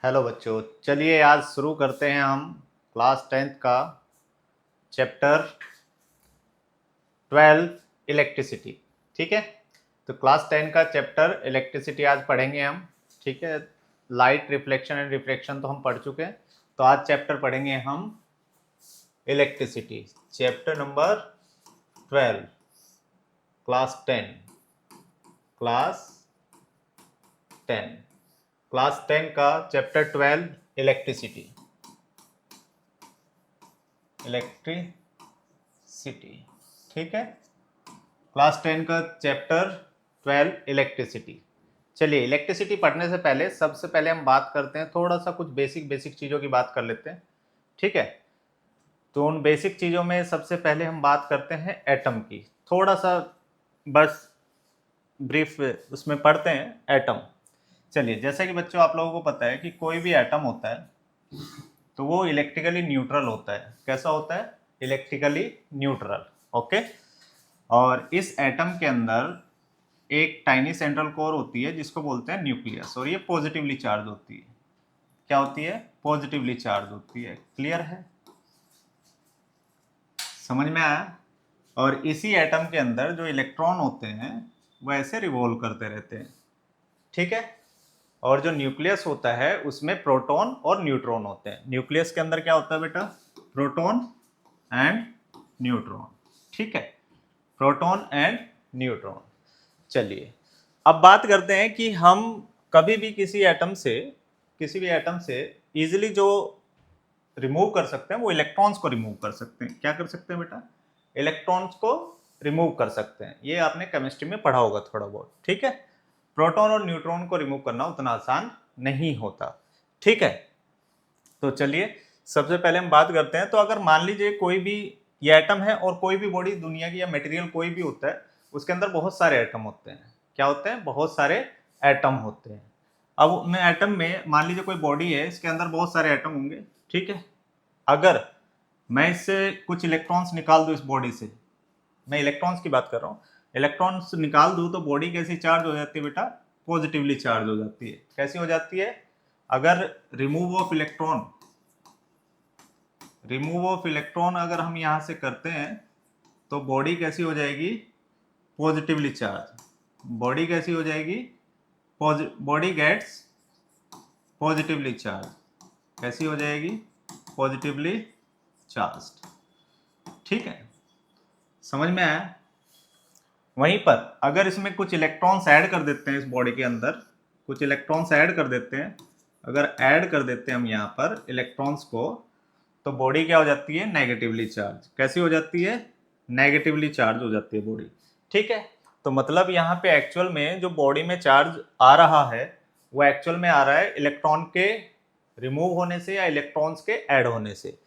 Hello बच्चों, चलिए आज शुरू करते हैं हम क्लास 10th का चैप्टर 12 इलेक्ट्रिसिटी। ठीक है, तो क्लास 10 का चैप्टर इलेक्ट्रिसिटी आज पढ़ेंगे हम। ठीक है, लाइट रिफ्लेक्शन एंड रिफ्रैक्शन तो हम पढ़ चुके हैं, तो आज चैप्टर पढ़ेंगे हम electricity, chapter number 12, class 10, class 10, class 10 का चैप्टर 12 इलेक्ट्रिसिटी। ठीक है, क्लास 10 का चैप्टर 12 इलेक्ट्रिसिटी। चलिए, इलेक्ट्रिसिटी पढ़ने से पहले सबसे पहले हम बात करते हैं, थोड़ा सा कुछ बेसिक चीज़ों की बात कर लेते हैं। ठीक है, तो उन बेसिक चीज़ों में सबसे पहले हम बात करते हैं एटम की। थोड़ा सा बस ब्रीफ उसमें पढ़ते हैं एटम। चलिए, जैसा कि बच्चों आप लोगों को पता है कि कोई भी एटम होता है तो वो इलेक्ट्रिकली न्यूट्रल होता है। कैसा होता है? Electrically neutral. ओके, और इस एटम के अंदर एक टाइनी सेंट्रल कोर होती है जिसको बोलते हैं न्यूक्लियस, और ये पॉजिटिवली चार्ज होती है। क्या होती है? पॉजिटिवली चार्ज होती है। क्लियर है? समझ में आया? और इसी एटम के अंदर जो इलेक्ट्रॉन होते हैं वो ऐसे रिवॉल्व करते रहते हैं। ठीक है, और जो न्यूक्लियस होता है उसमें प्रोटॉन और न्यूट्रॉन होते हैं। न्यूक्लियस के अंदर क्या होता है बेटा? Proton and neutron. ठीक है, प्रोटॉन एंड न्यूट्रॉन। चलिए, अब बात करते हैं कि हम कभी भी किसी भी एटम से इजीली जो रिमूव कर सकते हैं वो इलेक्ट्रॉन्स को रिमूव कर सकते हैं। क्या कर सकते हैं बेटा? इलेक्ट्रॉन्स को रिमूव कर सकते हैं। ये आपने केमिस्ट्री में पढ़ा होगा थोड़ा बहुत। ठीक है, प्रोटॉन और न्यूट्रॉन को रिमूव करना उतना आसान नहीं होता। ठीक है, तो चलिए सबसे पहले हम बात करते हैं। तो अगर मान लीजिए कोई भी ये एटम है और कोई भी बॉडी दुनिया की या मटेरियल कोई भी होता है, उसके अंदर बहुत सारे एटम होते हैं। क्या होते हैं? बहुत सारे एटम होते हैं। अब उन एटम में मान लीजिए कोई बॉडी है, इसके अंदर बहुत सारे एटम होंगे। ठीक है, अगर मैं इससे कुछ इलेक्ट्रॉन्स निकाल दूं इस बॉडी से, मैं इलेक्ट्रॉन्स की बात कर रहा हूँ, इलेक्ट्रॉन्स निकाल दूं तो बॉडी कैसी चार्ज हो जाती है बेटा? पॉजिटिवली चार्ज हो जाती है। कैसी हो जाती है? अगर रिमूव ऑफ इलेक्ट्रॉन अगर हम यहां से करते हैं तो बॉडी कैसी हो जाएगी? Positively charge. बॉडी कैसी हो जाएगी? Body gets positively charge. कैसी हो जाएगी? Positively charge. ठीक है, समझ में आया? वहीं पर अगर इसमें कुछ इलेक्ट्रॉन्स ऐड कर देते हैं, इस बॉडी के अंदर कुछ इलेक्ट्रॉन्स ऐड कर देते हैं, अगर ऐड कर देते हैं हम यहाँ पर इलेक्ट्रॉन्स को, तो बॉडी क्या हो जाती है? Negatively charge. कैसी हो जाती है? नेगेटिवली चार्ज हो जाती है बॉडी। ठीक है, तो मतलब यहाँ पे एक्चुअल में जो बॉडी में चार्ज आ रहा है वो एक्चुअल में आ रहा है इलेक्ट्रॉन के रिमूव होने से या इलेक्ट्रॉन्स के ऐड होने से।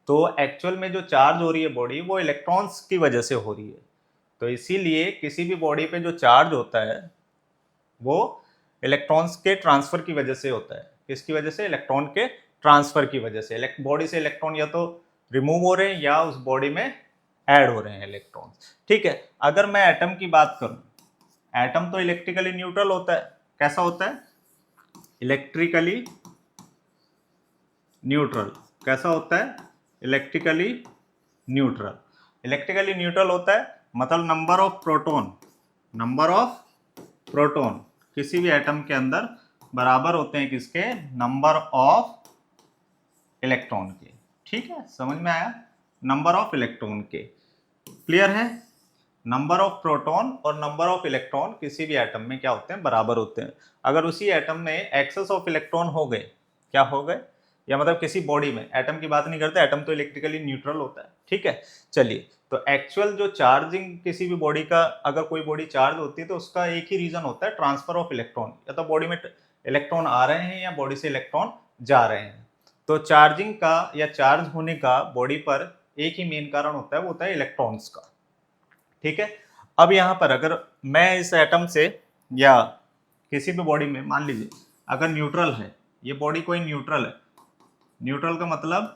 तो एक्चुअल में जो चार्ज हो रही है बॉडी, वो इलेक्ट्रॉन्स की वजह से हो रही है। तो इसीलिए किसी भी बॉडी पे जो चार्ज होता है वो इलेक्ट्रॉन्स के ट्रांसफर की वजह से होता है। किसकी वजह से? इलेक्ट्रॉन के ट्रांसफर की वजह से। बॉडी से इलेक्ट्रॉन या तो रिमूव हो रहे हैं या उस बॉडी में ऐड हो रहे हैं इलेक्ट्रॉन्स। ठीक है, अगर मैं एटम की बात करूं, एटम तो इलेक्ट्रिकली न्यूट्रल होता है। कैसा होता है? Electrically neutral. कैसा होता है? Electrically neutral. इलेक्ट्रिकली न्यूट्रल होता है मतलब नंबर ऑफ प्रोटॉन किसी भी एटम के अंदर बराबर होते हैं किसके? नंबर ऑफ इलेक्ट्रॉन के। ठीक है, समझ में आया? नंबर ऑफ इलेक्ट्रॉन के। क्लियर है? नंबर ऑफ प्रोटॉन और नंबर ऑफ इलेक्ट्रॉन किसी भी एटम में क्या होते हैं? बराबर होते हैं। अगर उसी एटम में एक्सेस ऑफ इलेक्ट्रॉन हो गए, क्या हो गए, या मतलब किसी बॉडी में, एटम की बात नहीं करते, एटम तो इलेक्ट्रिकली न्यूट्रल होता है। ठीक है, चलिए, तो एक्चुअल जो चार्जिंग किसी भी बॉडी का, अगर कोई बॉडी चार्ज होती है तो उसका एक ही रीजन होता है, ट्रांसफर ऑफ इलेक्ट्रॉन। या तो बॉडी में इलेक्ट्रॉन आ रहे हैं या बॉडी से इलेक्ट्रॉन जा रहे हैं। तो चार्जिंग का या चार्ज होने का बॉडी पर एक ही मेन कारण होता है, वो होता है इलेक्ट्रॉन्स का। ठीक है, अब यहां पर अगर मैं इस एटम से या किसी भी बॉडी में, मान लीजिए अगर न्यूट्रल है, ये बॉडी कोई न्यूट्रल है, न्यूट्रल का मतलब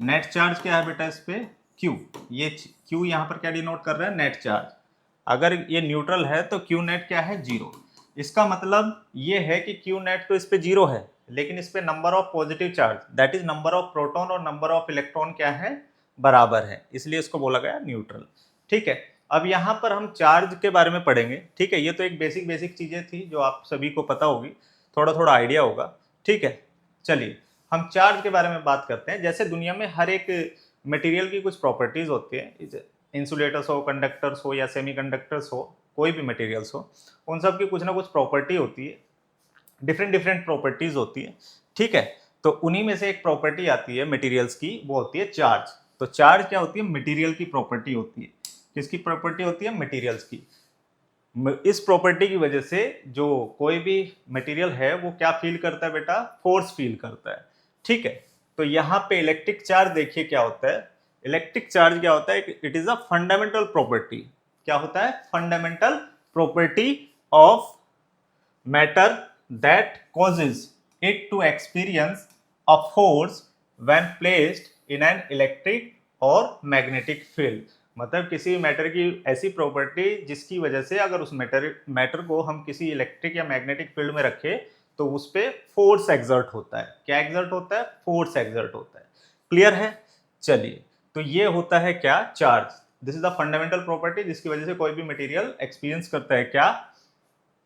नेट चार्ज क्या है बेटा इस पे? क्यू। ये क्यू यहां पर क्या डिनोट कर रहा है? Net charge. अगर ये न्यूट्रल है तो क्यू नेट क्या है? जीरो। इसका मतलब ये है कि क्यू नेट तो इस पे 0 है, लेकिन इस पे number of positive charge that is number of proton और नंबर ऑफ इलेक्ट्रॉन क्या है, बराबर है, इसलिए इसको बोला गया न्यूट्रल। ठीक है, अब यहाँ पर हम चार्ज के बारे में पढ़ेंगे। ठीक है, ये तो एक बेसिक बेसिक चीजें थी जो आप सभी को पता होगी, थोड़ा थोड़ा आइडिया होगा। ठीक है, चलिए हम चार्ज के बारे में बात करते हैं। जैसे दुनिया में हर एक मटेरियल की कुछ प्रॉपर्टीज होती है, इंसुलेटर्स हो, कंडक्टर्स हो या सेमीकंडक्टर्स हो, कोई भी मटेरियल्स हो, उन सब की कुछ ना कुछ प्रॉपर्टी होती है, डिफरेंट डिफरेंट प्रॉपर्टीज होती है। ठीक है, तो उन्हीं में से एक प्रॉपर्टी आती है मटेरियल्स की, वो होती है चार्ज। तो चार्ज क्या होती है, मटेरियल की प्रॉपर्टी होती है। किसकी प्रॉपर्टी होती है, मटेरियल्स की। इस प्रॉपर्टी की वजह से जो कोई भी मटेरियल है वो क्या फील करता है बेटा, फोर्स फील करता है। ठीक है, तो यहाँ पे इलेक्ट्रिक चार्ज देखिए क्या होता है। इलेक्ट्रिक चार्ज क्या होता है, it is a fundamental property. क्या होता है, fundamental property of matter that causes it to experience a force when placed in an electric or magnetic field। मतलब किसी मैटर की ऐसी प्रॉपर्टी जिसकी वजह से अगर उस मैटर को हम किसी इलेक्ट्रिक या मैग्नेटिक फील्ड में रखें तो उस पर फोर्स एग्जर्ट होता है। क्या एग्जर्ट होता है, फोर्स एग्जर्ट होता है। क्लियर है, चलिए तो ये होता है क्या, charge. This is the fundamental property जिसकी वजह से कोई भी मटेरियल एक्सपीरियंस करता है क्या,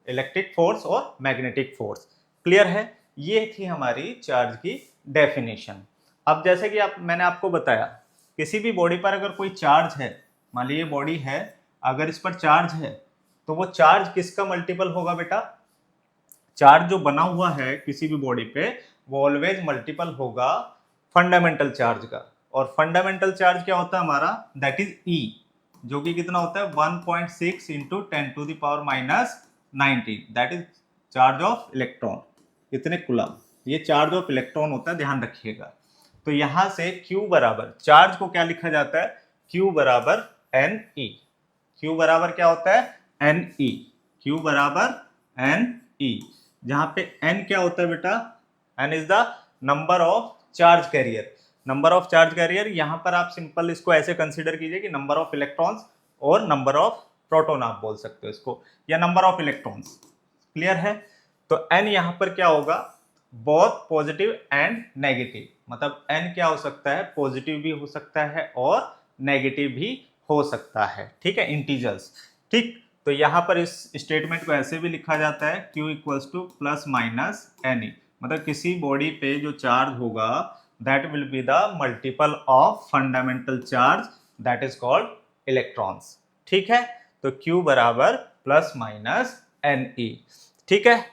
इलेक्ट्रिक फोर्स और मैग्नेटिक फोर्स। क्लियर है, ये थी हमारी चार्ज की डेफिनेशन। अब जैसे कि मैंने आपको बताया, किसी भी बॉडी पर अगर कोई चार्ज है, मान लीजिए बॉडी है, अगर इस पर चार्ज है तो वो चार्ज किसका मल्टीपल होगा बेटा, चार्ज जो बना हुआ है किसी भी बॉडी पे वो ऑलवेज मल्टीपल होगा फंडामेंटल चार्ज का। और फंडामेंटल चार्ज क्या होता है हमारा, दैट इज ई, जो कि कितना होता है 1.6 into 10⁻⁹ that is charge of electron, इतने कूलम, ये चार्ज ऑफ इलेक्ट्रॉन होता है, ध्यान रखिएगा। तो यहां से Q बराबर, चार्ज को क्या लिखा जाता है, Q बराबर एन ई। Q बराबर क्या होता है, एन ई। Q बराबर एन ई, जहां पे n क्या होता है बेटा, n is the number of charge carrier. Number of charge carrier, यहां पर आप सिंपल इसको ऐसे कंसीडर कीजिए कि नंबर ऑफ इलेक्ट्रॉन्स और नंबर ऑफ प्रोटॉन आप बोल सकते हो इसको, या नंबर ऑफ इलेक्ट्रॉन्स। क्लियर है, तो n यहां पर क्या होगा, बोथ पॉजिटिव एंड नेगेटिव। मतलब n क्या हो सकता है, पॉजिटिव भी हो सकता है और नेगेटिव भी हो सकता है। ठीक है, इंटीजर्स। ठीक, तो यहां पर इस स्टेटमेंट को ऐसे भी लिखा जाता है, Q equals to plus minus N E. मतलब किसी बॉडी पे जो चार्ज होगा that will be the multiple of fundamental charge that is called electrons. ठीक है, तो Q बराबर प्लस माइनस एन ई। ठीक है,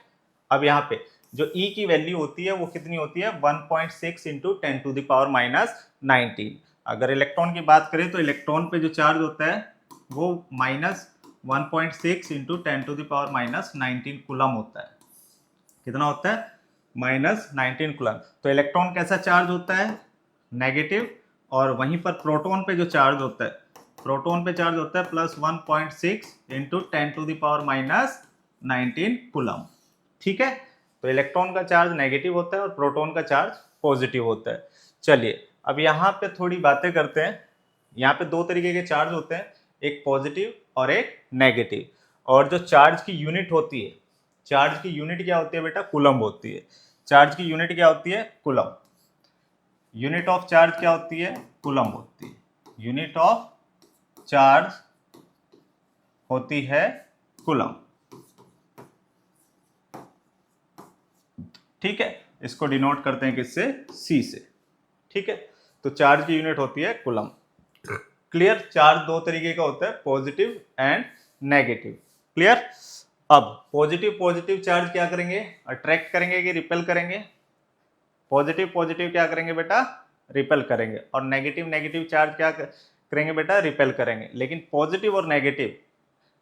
अब यहाँ पे जो E की वैल्यू होती है वो कितनी होती है, 1.6 इंटू 10⁻⁹। अगर इलेक्ट्रॉन की बात करें तो इलेक्ट्रॉन पे जो चार्ज होता है वो माइनस 1.6 इंटू 10⁻⁻19 कूलम होता है। कितना होता है, -19 कूलम। तो इलेक्ट्रॉन कैसा चार्ज होता है, नेगेटिव। और वहीं पर प्रोटॉन पे जो चार्ज होता है, प्रोटॉन पे चार्ज होता है प्लस 1.6 इंटू 10⁻⁹ कूलम। ठीक है, तो इलेक्ट्रॉन का चार्ज नेगेटिव होता है और प्रोटॉन का चार्ज पॉजिटिव होता है। चलिए अब यहाँ पे थोड़ी बातें करते हैं। यहाँ पे दो तरीके के चार्ज होते हैं, एक पॉजिटिव और एक नेगेटिव। और जो चार्ज की यूनिट होती है, चार्ज की यूनिट क्या होती है बेटा, कूलम होती है। चार्ज की यूनिट क्या होती है, कूलम। यूनिट ऑफ चार्ज क्या होती है, कूलम होती है। यूनिट ऑफ चार्ज होती है कूलम। ठीक है, इसको डिनोट करते हैं किससे, सी से। ठीक है, तो चार्ज की यूनिट होती है कूलम। क्लियर, चार्ज दो तरीके का होता है, पॉजिटिव एंड नेगेटिव। क्लियर, अब पॉजिटिव पॉजिटिव चार्ज क्या करेंगे, अट्रैक्ट करेंगे कि रिपेल करेंगे, पॉजिटिव पॉजिटिव क्या करेंगे बेटा, रिपेल करेंगे। और नेगेटिव नेगेटिव चार्ज क्या करेंगे बेटा, रिपेल करेंगे। लेकिन पॉजिटिव और नेगेटिव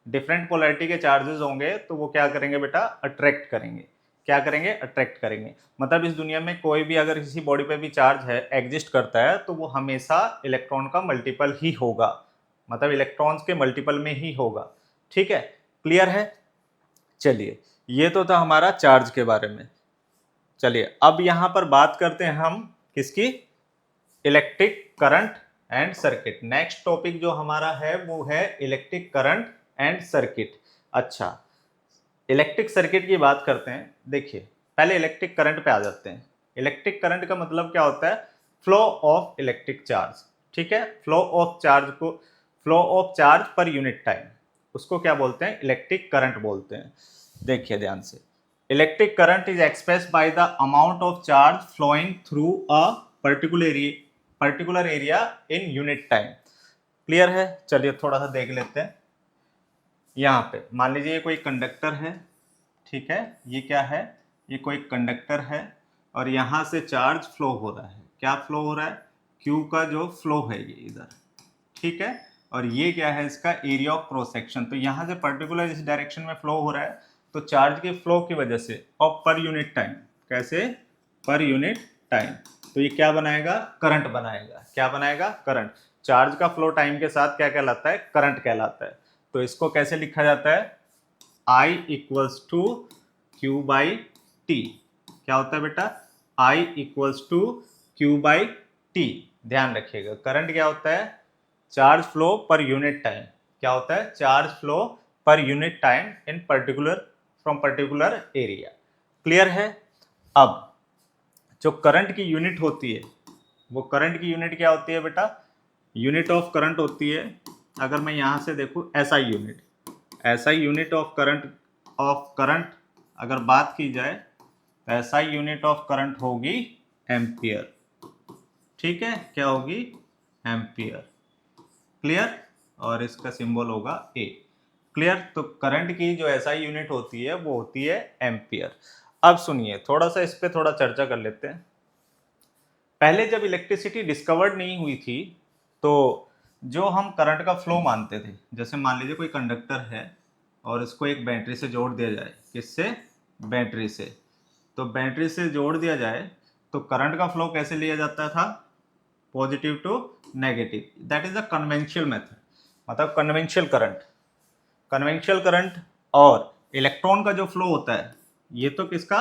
डिफरेंट पोलैरिटी के चार्जेस होंगे तो वो क्या करेंगे बेटा, अट्रैक्ट करेंगे। क्या करेंगे, अट्रैक्ट करेंगे। मतलब इस दुनिया में कोई भी अगर किसी बॉडी पे भी चार्ज है, एग्जिस्ट करता है, तो वो हमेशा इलेक्ट्रॉन का मल्टीपल ही होगा। मतलब इलेक्ट्रॉन्स के मल्टीपल में ही होगा। ठीक है, क्लियर है। चलिए, ये तो था हमारा चार्ज के बारे में। चलिए अब यहां पर बात करते हैं हम किसकी, electric current and circuit. Next topic जो हमारा है वो है इलेक्ट्रिक करंट एंड सर्किट। अच्छा, इलेक्ट्रिक सर्किट की बात करते हैं, देखिए पहले इलेक्ट्रिक करंट पे आ जाते हैं। इलेक्ट्रिक करंट का मतलब क्या होता है? फ्लो ऑफ इलेक्ट्रिक चार्ज, ठीक है। Flow of charge per unit time, उसको क्या बोलते हैं? इलेक्ट्रिक करंट बोलते हैं। देखिए ध्यान से, electric current is expressed by the amount of charge flowing through a particular area in unit time. Clear है? चलिए थोड़ा सा देख लेते हैं। यहाँ पे मान लीजिए कोई कंडक्टर है, ठीक है, ये क्या है? ये कोई कंडक्टर है और यहाँ से चार्ज फ्लो हो रहा है। क्या फ्लो हो रहा है? क्यू का जो फ्लो है ये इधर, ठीक है। और ये क्या है? इसका एरिया ऑफ क्रॉस सेक्शन। तो यहाँ से पर्टिकुलर इस डायरेक्शन में फ्लो हो रहा है, तो चार्ज के फ्लो की वजह से और पर यूनिट टाइम, कैसे? पर यूनिट टाइम, तो ये क्या बनाएगा? करंट बनाएगा। क्या बनाएगा? करंट। चार्ज का फ्लो टाइम के साथ क्या कहलाता है? करंट कहलाता है। तो इसको कैसे लिखा जाता है? I equals to Q by T. क्या होता है बेटा? I equals to Q by T. ध्यान रखिएगा, करंट क्या होता है? Charge flow per unit time. क्या होता है? Charge flow per unit time in from particular area. Clear है? अब जो करंट की यूनिट होती है, वो करंट की यूनिट क्या होती है बेटा? यूनिट ऑफ करंट होती है, अगर मैं यहाँ से देखूँ SI unit, SI unit of current अगर बात की जाए तो एसआई यूनिट ऑफ करंट होगी एम्पियर, ठीक है। क्या होगी? एम्पियर। क्लियर? और इसका सिंबल होगा ए। क्लियर? तो करंट की जो एसआई यूनिट होती है वो होती है एम्पियर। अब सुनिए, थोड़ा सा इस पे थोड़ा चर्चा कर लेते हैं। पहले जब इलेक्ट्रिसिटी डिस्कवर्ड नहीं हुई थी, तो जो हम करंट का फ्लो मानते थे, जैसे मान लीजिए कोई कंडक्टर है और इसको एक बैटरी से जोड़ दिया जाए। किससे? बैटरी से। तो बैटरी से जोड़ दिया जाए तो करंट का फ्लो कैसे लिया जाता था? Positive to negative. That is a conventional method, मतलब कन्वेंशनल करंट और इलेक्ट्रॉन का जो फ्लो होता है, ये तो किसका?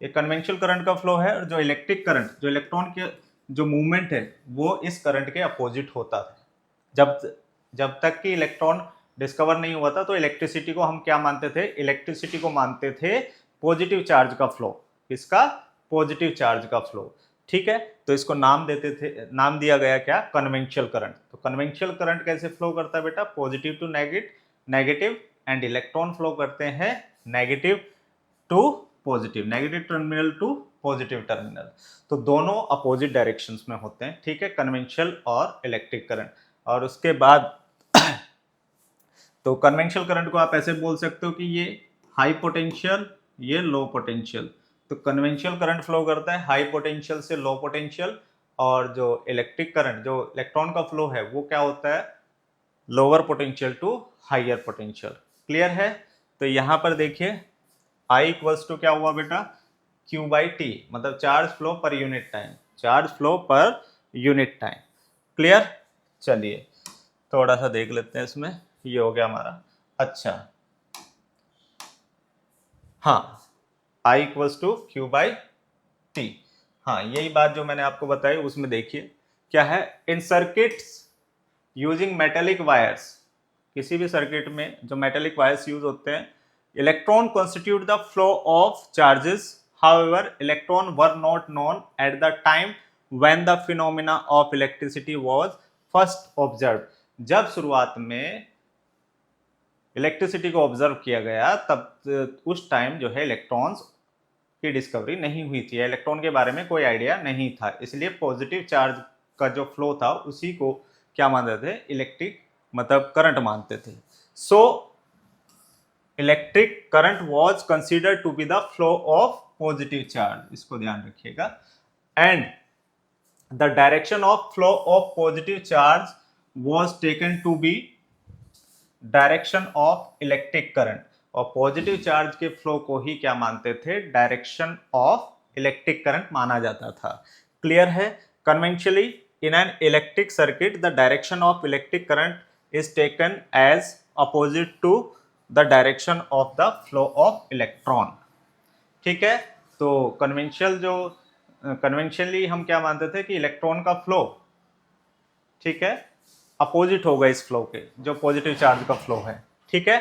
ये कन्वेंशनल करंट का फ्लो है। और जो इलेक्ट्रिक करंट, जो इलेक्ट्रॉन के जो मूवमेंट है, वो इस करंट के अपोजिट होता था। जब तक कि इलेक्ट्रॉन डिस्कवर नहीं हुआ था, तो इलेक्ट्रिसिटी को हम क्या मानते थे? इलेक्ट्रिसिटी को मानते थे पॉजिटिव चार्ज का फ्लो। किसका? पॉजिटिव चार्ज का फ्लो, ठीक है। तो इसको नाम दिया गया क्या? Conventional current. तो कन्वेंशनल करंट कैसे फ्लो करता है बेटा? Positive to negative, and electron flow करते हैं negative to positive, negative terminal to positive terminal. तो दोनों अपोजिट डायरेक्शंस में होते हैं, ठीक है, कन्वेंशनल और इलेक्ट्रिक करंट। और उसके बाद तो कन्वेंशनल करंट को आप ऐसे बोल सकते हो कि ये हाई पोटेंशियल, ये लो पोटेंशियल। तो कन्वेंशनल करंट फ्लो करता है हाई पोटेंशियल से लो पोटेंशियल, और जो इलेक्ट्रिक करंट, जो इलेक्ट्रॉन का फ्लो है, वो क्या होता है? Lower potential to higher potential. Clear है? तो यहां पर देखिए I इक्वल्स टू क्या हुआ बेटा? Q बाई टी, मतलब charge flow per unit time, charge flow per unit time. Clear? चलिए थोड़ा सा देख लेते हैं इसमें। ये हो गया हमारा। अच्छा, हाँ, I equals to Q by T. हाँ, यही बात जो मैंने आपको बताई उसमें देखिए क्या है। इन सर्किट्स यूजिंग मेटेलिक वायर्स, किसी भी सर्किट में जो मेटेलिक वायर्स यूज होते हैं, electron constitute the flow of charges. However, electron were not known at the time when the phenomena of electricity was first observed. जब शुरुआत में इलेक्ट्रिसिटी को ऑब्जर्व किया गया, तब उस टाइम जो है इलेक्ट्रॉन्स की डिस्कवरी नहीं हुई थी, इलेक्ट्रॉन के बारे में कोई आइडिया नहीं था। इसलिए पॉजिटिव चार्ज का जो फ्लो था उसी को क्या मानते थे? इलेक्ट्रिक, मतलब करंट मानते थे। So electric current was considered to be the flow of positive charge, इसको ध्यान रखिएगा। And the direction of flow of positive charge was taken to be direction of electric current. और पॉजिटिव चार्ज के flow को ही क्या मानते थे? डायरेक्शन ऑफ इलेक्ट्रिक करंट माना जाता था। क्लियर है? Conventionally in an electric circuit the direction of electric current is taken as opposite to the direction of the flow of electron, ठीक है। तो कन्वेंशनली हम क्या मानते थे कि इलेक्ट्रॉन का फ्लो, ठीक है, अपोजिट होगा इस फ्लो के, जो पॉजिटिव चार्ज का फ्लो है, ठीक है।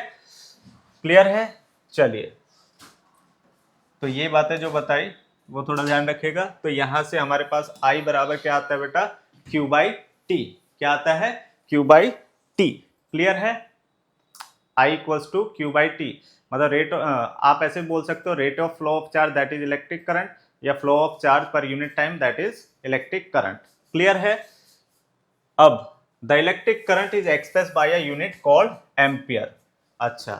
क्लियर है? चलिए, तो ये बातें जो बताई वो थोड़ा ध्यान रखिएगा। तो यहां से हमारे पास I बराबर क्या आता है बेटा, Q बाई टी। क्या आता है, Q बाई टी। क्लियर है, I equals to Q by T. मतलब रेट, आप ऐसे बोल सकते हो rate of flow of charge that is electric current, या flow of charge per unit time that is electric current. Clear है। अब the electric current is express by a unit called ampere. अच्छा,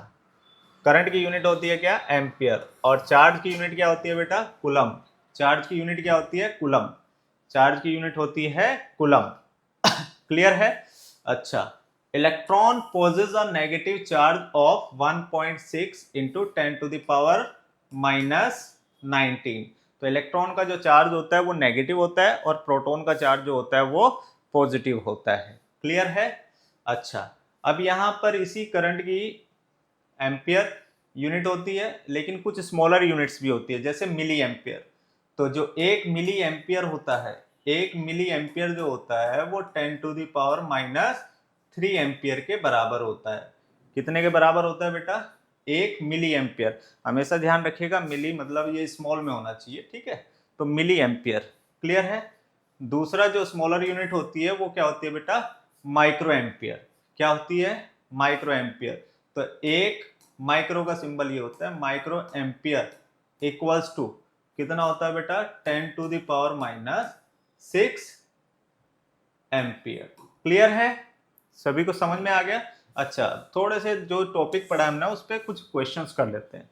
current की unit होती है क्या, ampere. और charge की यूनिट क्या होती है बेटा, कूलम। चार्ज की यूनिट क्या होती है, कूलम। चार्ज की यूनिट होती है कूलम। क्लियर है। अच्छा, electron possess a negative charge of 1.6 into 10 to the power -19। तो इलेक्ट्रॉन का जो चार्ज होता है वो नेगेटिव होता है, और प्रोटॉन का चार्ज जो होता है वो पॉजिटिव होता है। क्लियर है। अच्छा, अब यहां पर इसी करंट की एम्पियर यूनिट होती है, लेकिन कुछ स्मॉलर यूनिट्स भी होती है, जैसे मिली एम्पियर। तो जो 1 मिली एम्पियर होता है, 1 मिली एम्पियर जो होता है वो 10 टू द पावर -3 एम्पियर के बराबर होता है। कितने के बराबर होता है बेटा, 1 मिली एम्पियर। हमेशा ध्यान रखिएगा, मिली मतलब ये स्मॉल में होना चाहिए, ठीक है। तो मिली एम्पियर। क्लियर है। दूसरा जो स्मॉलर यूनिट होती है वो क्या होती है बेटा, माइक्रो एम्पियर। क्या होती है, माइक्रो एम्पियर। तो एक माइक्रो का सिंबल ये होता है, माइक्रो एम्पियर इक्वल्स टू कितना होता है बेटा, 10 to the power -6 ampere. Clear है, सभी को समझ में आ गया। अच्छा, थोड़े से जो टॉपिक पढ़ा हमने उस पर कुछ क्वेश्चंस कर लेते हैं।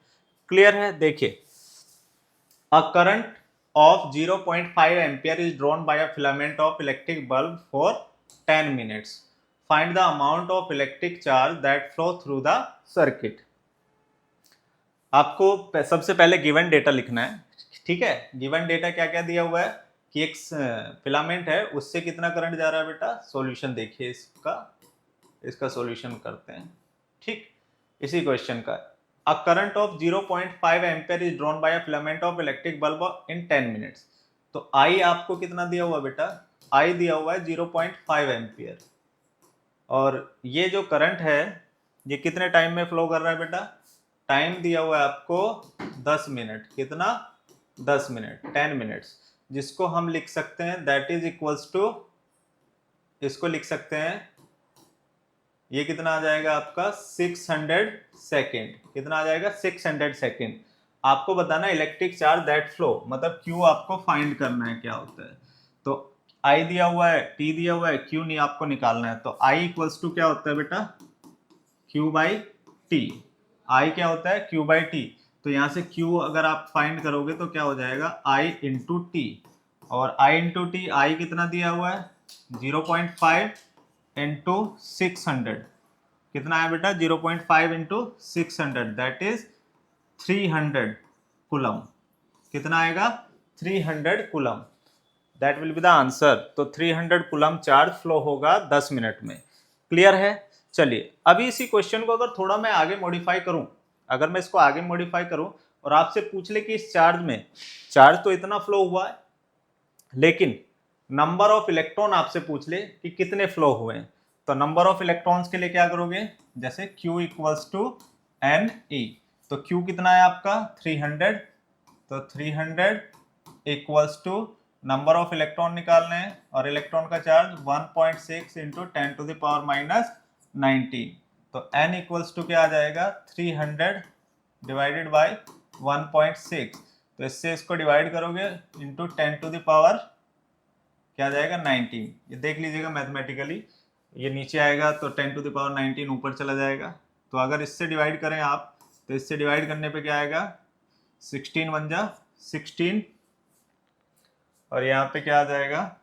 क्लियर है। देखिए, a current of 0.5 ampere is drawn by a filament of electric bulb for 10 minutes. Find the amount of electric charge that flow through the circuit. आपको सबसे पहले गिवन डेटा लिखना है, ठीक है। गिवन डेटा क्या क्या दिया हुआ है कि एक फिलामेंट है, उससे कितना करंट जा रहा है बेटा। सॉल्यूशन देखिए इसका सॉल्यूशन करते हैं, ठीक। इसी क्वेश्चन का, a current of 0.5 ampere is drawn by a filament of electric bulb in 10 minutes. तो I आपको कितना दिया हुआ बेटा, I दिया हुआ है 0.5 एम्पियर, और ये जो करंट है ये कितने टाइम में फ्लो कर रहा है बेटा, टाइम दिया हुआ है आपको 10 मिनट। कितना, 10 मिनट, 10 मिनट्स, जिसको हम लिख सकते हैं दैट इज इक्वल्स टू, इसको लिख सकते हैं, ये कितना आ जाएगा आपका 600 सेकेंड। कितना आ जाएगा, 600 सेकेंड। आपको बताना इलेक्ट्रिक चार्ज दैट फ्लो, मतलब Q आपको फाइंड करना है क्या होता है। तो I दिया हुआ है, T दिया हुआ है, Q नहीं आपको निकालना है। तो I इक्वल्स टू क्या होता है बेटा, Q बाई टी। I क्या होता है, Q बाई टी। तो यहाँ से Q अगर आप फाइंड करोगे तो क्या हो जाएगा, I इंटू टी। और I इंटू टी, I कितना दिया हुआ है 0.5 इंटू 600। कितना है बेटा, 0.5 इंटू 600 दैट इज 300 कूलम। कितना आएगा, 300 coulomb. That will be the answer. तो 300 कूलम चार्ज फ्लो होगा 10 मिनट में। क्लियर है। चलिए, अभी इसी क्वेश्चन को अगर थोड़ा मैं आगे मॉडिफाई करूं, अगर मैं इसको आगे मॉडिफाई करूं और आपसे पूछ ले कि इस चार्ज में, चार्ज तो इतना फ्लो हुआ है, लेकिन नंबर ऑफ इलेक्ट्रॉन आपसे पूछ ले कि कितने फ्लो हुए हैं, तो नंबर ऑफ इलेक्ट्रॉन्स के लिए क्या करोगे, जैसे Q equals to n e. तो Q कितना है आपका 300, तो 300 equals to number of electron निकालने हैं, और इलेक्ट्रॉन का charge 1.6 into 10 to the power -19। तो n इक्वल्स टू क्या आ जाएगा, 300 डिवाइडेड बाई 1.6। तो इससे इसको डिवाइड करोगे इंटू 10 टू द पावर क्या आ जाएगा 19। ये देख लीजिएगा मैथमेटिकली, ये नीचे आएगा तो 10 टू द पावर 19 ऊपर चला जाएगा। तो अगर इससे डिवाइड करें आप, तो इससे डिवाइड करने पे क्या आएगा, 16 वन जा 16, और यहाँ पे क्या आ जाएगा,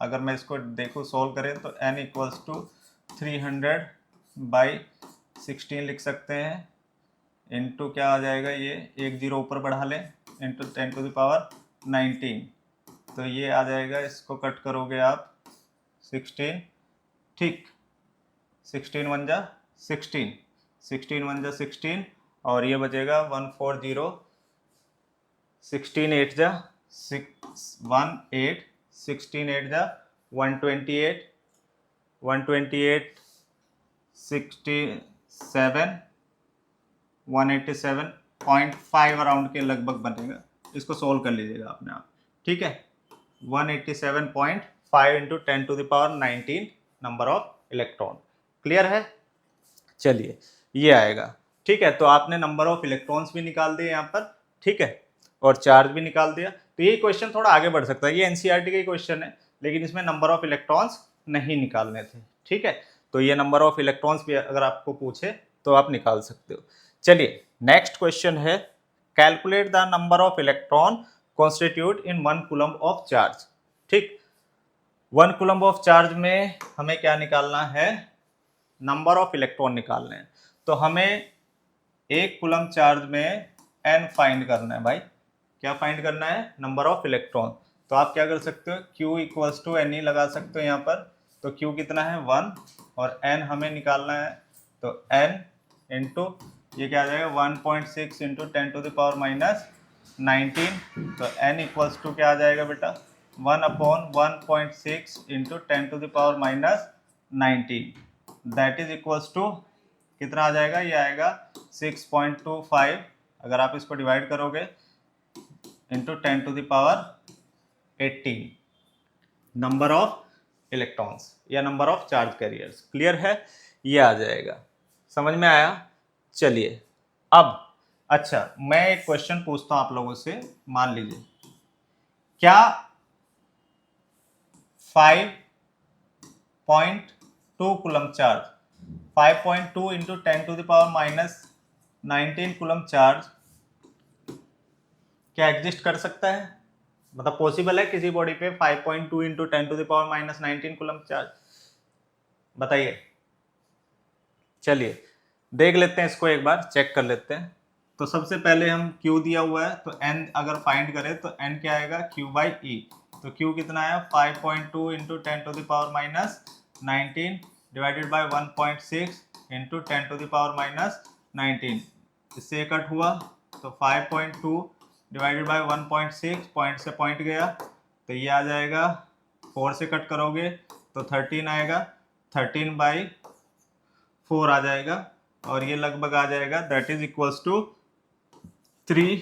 अगर मैं इसको देखूँ सोल्व करें तो n इक्वल्स टू 300 बाई 16 लिख सकते हैं, इंटू क्या आ जाएगा, ये एक जीरो ऊपर बढ़ा लें, इंटू 10 टू द पावर 19। तो ये आ जाएगा, इसको कट करोगे आप 16, ठीक, 16 वन जा 16, 16 वन जा 16, और ये बचेगा 140, 16 8 जा 18, 16 8 जा 128, 128 67, 187.5 अराउंड के लगभग बनेगा। इसको सोल्व कर लीजिएगा अपने आप, ठीक है। 187.5 into 10⁻19 number of electron. Clear है? चलिए ये आएगा, ठीक है। तो आपने नंबर ऑफ इलेक्ट्रॉन्स भी निकाल दिए यहाँ पर, ठीक है, और चार्ज भी निकाल दिया। तो ये क्वेश्चन थोड़ा आगे बढ़ सकता है, ये एनसीईआरटी का ही क्वेश्चन है, लेकिन इसमें नंबर ऑफ इलेक्ट्रॉन्स नहीं निकालने थे, ठीक है। तो ये नंबर ऑफ इलेक्ट्रॉन्स भी अगर आपको पूछे तो आप निकाल सकते हो। चलिए नेक्स्ट क्वेश्चन है, calculate the number of electron constitute in 1 coulomb of charge. ठीक, 1 कूलम ऑफ चार्ज में हमें क्या निकालना है, नंबर ऑफ इलेक्ट्रॉन निकालने हैं। तो हमें 1 कूलम चार्ज में n फाइंड करना है भाई। क्या फाइंड करना है? Number of electron. तो आप क्या कर सकते हो, Q equals to n e लगा सकते हो यहाँ पर। तो Q कितना है 1 और n हमें निकालना है, तो n इंटू ये क्या आ जाएगा 1.6 इंटू 10⁻19। तो n इक्वल्स टू क्या आ जाएगा बेटा 1/1.6 into 10⁻19 that is equals to कितना आ जाएगा, ये आएगा 6.25। अगर आप इसको डिवाइड करोगे इंटू 10⁻18 नंबर ऑफ इलेक्ट्रॉन्स या number of charge carriers. Clear है? ये आ जाएगा, समझ में आया? चलिए अब अच्छा मैं एक क्वेश्चन पूछता हूं आप लोगों से। मान लीजिए क्या 5.2 coulomb charge 5.2 into 10⁻19 coulomb charge क्या एग्जिस्ट कर सकता है? मतलब पॉसिबल है किसी बॉडी पे 5.2 इंटू 10⁻19 कूलम चार्ज? बताइए। चलिए देख लेते हैं इसको, एक बार चेक कर लेते हैं। तो सबसे पहले हम Q दिया हुआ है, तो N अगर फाइंड करें तो N क्या आएगा Q/E। तो Q कितना है 5.2 इंटू 10⁻19 डिवाइडेड बाय 1.6 इंटू 10⁻19। इससे ये कट हुआ तो 5.2 डिवाइडेड बाय 1.6, पॉइंट से पॉइंट गया तो ये आ जाएगा, 4 से कट करोगे तो 13 आएगा, 13/4 आ जाएगा और ये लगभग आ जाएगा दैट इज इक्वल्स टू 3,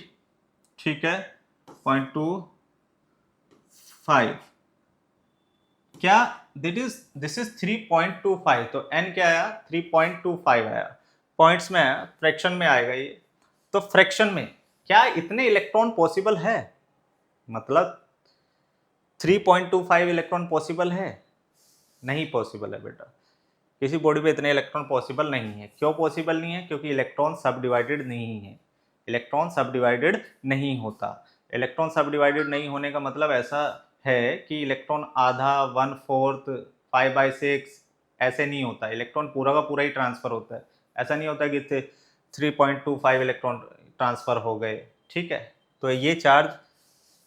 ठीक है, 0.25। क्या दिस इज 3.25। तो n क्या आया 3.25 आया, पॉइंट्स में आया, फ्रैक्शन में आएगा ये। तो फ्रैक्शन में क्या इतने इलेक्ट्रॉन पॉसिबल है? मतलब 3.25 इलेक्ट्रॉन पॉसिबल है? नहीं पॉसिबल है बेटा, किसी बॉडी पे इतने इलेक्ट्रॉन पॉसिबल नहीं है। क्यों पॉसिबल नहीं है? क्योंकि इलेक्ट्रॉन सब डिवाइडेड नहीं है, इलेक्ट्रॉन सब डिवाइडेड नहीं होता। इलेक्ट्रॉन सब डिवाइडेड नहीं होने का मतलब ऐसा है कि इलेक्ट्रॉन आधा, 1/4, 5/6 ऐसे नहीं होता। इलेक्ट्रॉन पूरा का पूरा ही ट्रांसफर होता है। ऐसा नहीं होता कि 3.25 इलेक्ट्रॉन ट्रांसफर हो गए, ठीक है। तो ये चार्ज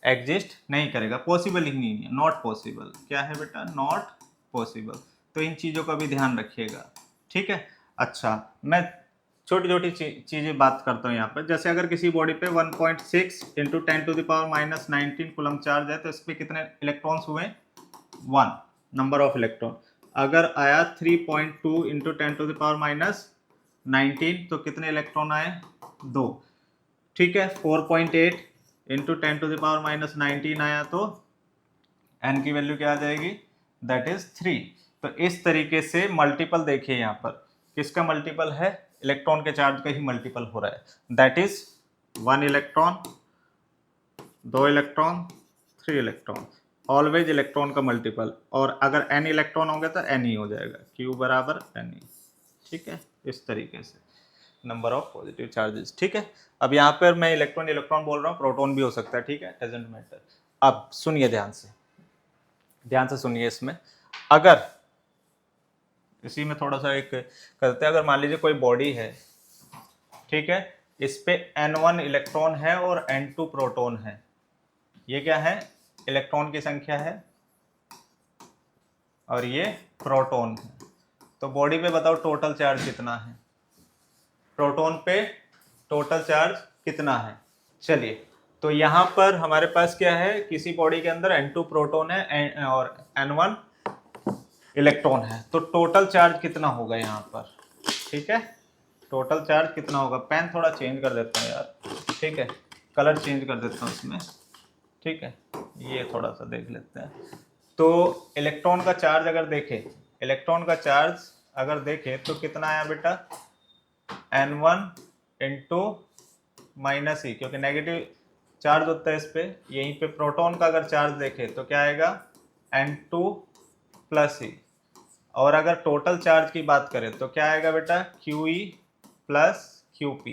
एग्जिस्ट नहीं करेगा, पॉसिबल ही नहीं है, नॉट पॉसिबल। क्या है बेटा? Not possible. तो इन चीज़ों का भी ध्यान रखिएगा, ठीक है। अच्छा मैं छोटी छोटी चीज़ें बात करता हूँ यहाँ पर। जैसे अगर किसी बॉडी पे 1.6 इंटू 10⁻19 कूलम चार्ज है तो इस पर कितने इलेक्ट्रॉन्स हुए? 1 नंबर ऑफ इलेक्ट्रॉन। अगर आया 3.2 इंटू 10⁻19 तो कितने इलेक्ट्रॉन आए? 2, ठीक है। 4.8 इंटू 10⁻19 आया तो n की वैल्यू क्या आ जाएगी? That is 3। तो इस तरीके से मल्टीपल देखिए, यहाँ पर किसका मल्टीपल है? इलेक्ट्रॉन के चार्ज का ही मल्टीपल हो रहा है, that is 1 electron, 2 electron, 3 electron, always electron का मल्टीपल। और अगर n इलेक्ट्रॉन होंगे तो n ही हो जाएगा, Q बराबर n, ठीक है। इस तरीके से नंबर ऑफ पॉजिटिव चार्जेस, ठीक है। अब यहाँ पर मैं इलेक्ट्रॉन इलेक्ट्रॉन बोल रहा हूँ, प्रोटॉन भी हो सकता है, ठीक है, डजंट मैटर। अब सुनिए ध्यान से सुनिए। इसमें अगर इसी में थोड़ा सा एक करते हैं, अगर मान लीजिए कोई बॉडी है, ठीक है, इस पे n1 इलेक्ट्रॉन है और n2 प्रोटॉन है। ये क्या है? इलेक्ट्रॉन की संख्या है और ये प्रोटॉन है। तो बॉडी पे बताओ टोटल चार्ज कितना है? प्रोटॉन पे टोटल चार्ज कितना है? चलिए तो यहाँ पर हमारे पास क्या है, किसी बॉडी के अंदर n2 प्रोटॉन है और n1 इलेक्ट्रॉन है। तो टोटल चार्ज कितना होगा यहाँ पर? ठीक है, टोटल चार्ज कितना होगा, पेन थोड़ा चेंज कर देता हूँ यार, ठीक है, कलर चेंज कर देता हूँ इसमें, ठीक है, ये थोड़ा सा देख लेते हैं। तो इलेक्ट्रॉन का चार्ज अगर देखें, इलेक्ट्रॉन का चार्ज अगर देखें तो कितना आया बेटा, N1 इंटू माइनस ई, क्योंकि नेगेटिव चार्ज होता है इस पे। यहीं पे प्रोटॉन का अगर चार्ज देखें तो क्या आएगा, N2 प्लस ई। और अगर टोटल चार्ज की बात करें तो क्या आएगा बेटा, QE प्लस QP।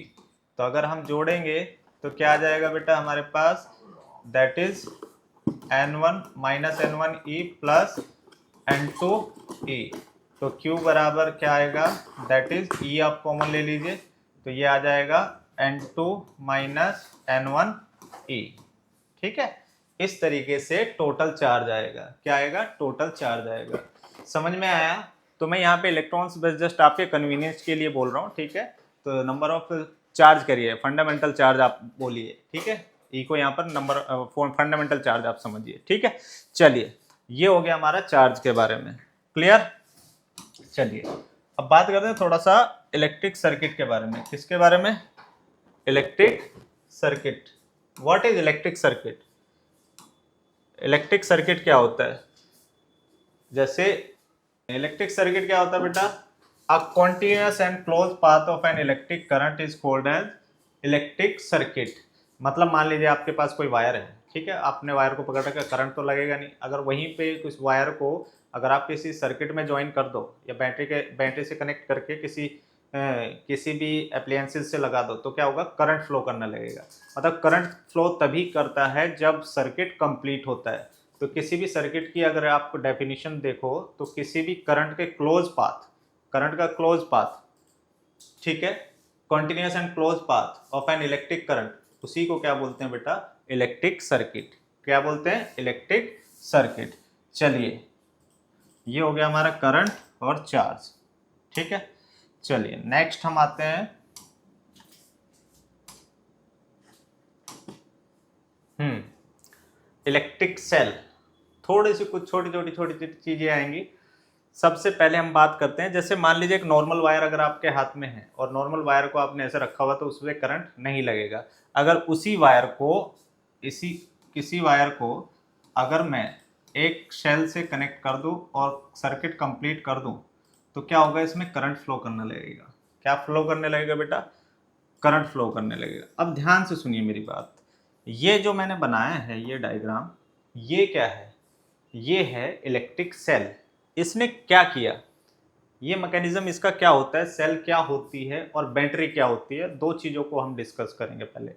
तो अगर हम जोड़ेंगे तो क्या आ जाएगा बेटा हमारे पास, that is N1 minus N1E plus N2E। तो Q बराबर क्या आएगा, दैट इज E आप कॉमन ले लीजिए, तो ये आ जाएगा N2 माइनस N1E। ठीक है, इस तरीके से टोटल चार्ज आएगा। क्या आएगा, टोटल चार्ज आएगा। समझ में आया? तो मैं यहाँ पे इलेक्ट्रॉन्स बस जस्ट आपके कन्वीनियंस के लिए बोल रहा हूँ, ठीक है। तो नंबर ऑफ चार्ज करिए, फंडामेंटल चार्ज आप बोलिए, ठीक है। ई को यहाँ पर नंबर फंडामेंटल चार्ज आप समझिए, ठीक है। चलिए, ये हो गया हमारा चार्ज के बारे में, क्लियर। चलिए अब बात करते हैं थोड़ा सा इलेक्ट्रिक सर्किट के बारे में। किसके बारे में, electric circuit. What is electric circuit? Electric circuit क्या होता है, जैसे इलेक्ट्रिक सर्किट क्या होता है बेटा, a continuous and close path of an electric current is called as electric circuit. मतलब मान लीजिए आपके पास कोई वायर है, ठीक है, आपने वायर को पकड़ रखा, करंट तो लगेगा नहीं। अगर वहीं पे कुछ वायर को अगर आप किसी सर्किट में ज्वाइन कर दो या बैटरी से कनेक्ट करके किसी भी एप्लायंसेस से लगा दो, तो क्या होगा, करंट फ्लो करने लगेगा। मतलब करंट फ्लो तभी करता है जब सर्किट कंप्लीट होता है। तो किसी भी सर्किट की अगर आप डेफिनेशन देखो तो किसी भी करंट के क्लोज पाथ, करंट का क्लोज पाथ, ठीक है, continuous and close path of an electric current, उसी को क्या बोलते हैं बेटा, इलेक्ट्रिक सर्किट। क्या बोलते हैं, इलेक्ट्रिक सर्किट। चलिए, ये हो गया हमारा करंट और चार्ज, ठीक है। चलिए नेक्स्ट हम आते हैं इलेक्ट्रिक सेल। थोड़ी सी कुछ छोटी चीजें आएंगी। सबसे पहले हम बात करते हैं, जैसे मान लीजिए एक नॉर्मल वायर अगर आपके हाथ में है और नॉर्मल वायर को आपने ऐसे रखा हुआ तो उसमें करंट नहीं लगेगा। अगर उसी वायर को किसी वायर को अगर मैं एक शेल से कनेक्ट कर दूं और सर्किट कंप्लीट कर दूं तो क्या होगा, इसमें करंट फ्लो करने लगेगा। क्या फ्लो करने लगेगा बेटा, करंट फ्लो करने लगेगा। अब ध्यान से सुनिए मेरी बात, ये जो मैंने बनाया है ये डायग्राम, ये क्या है, ये है इलेक्ट्रिक सेल। इसने क्या किया, ये मैकेनिज्म इसका क्या होता है, सेल क्या होती है और बैटरी क्या होती है, दो चीजों को हम डिस्कस करेंगे। पहले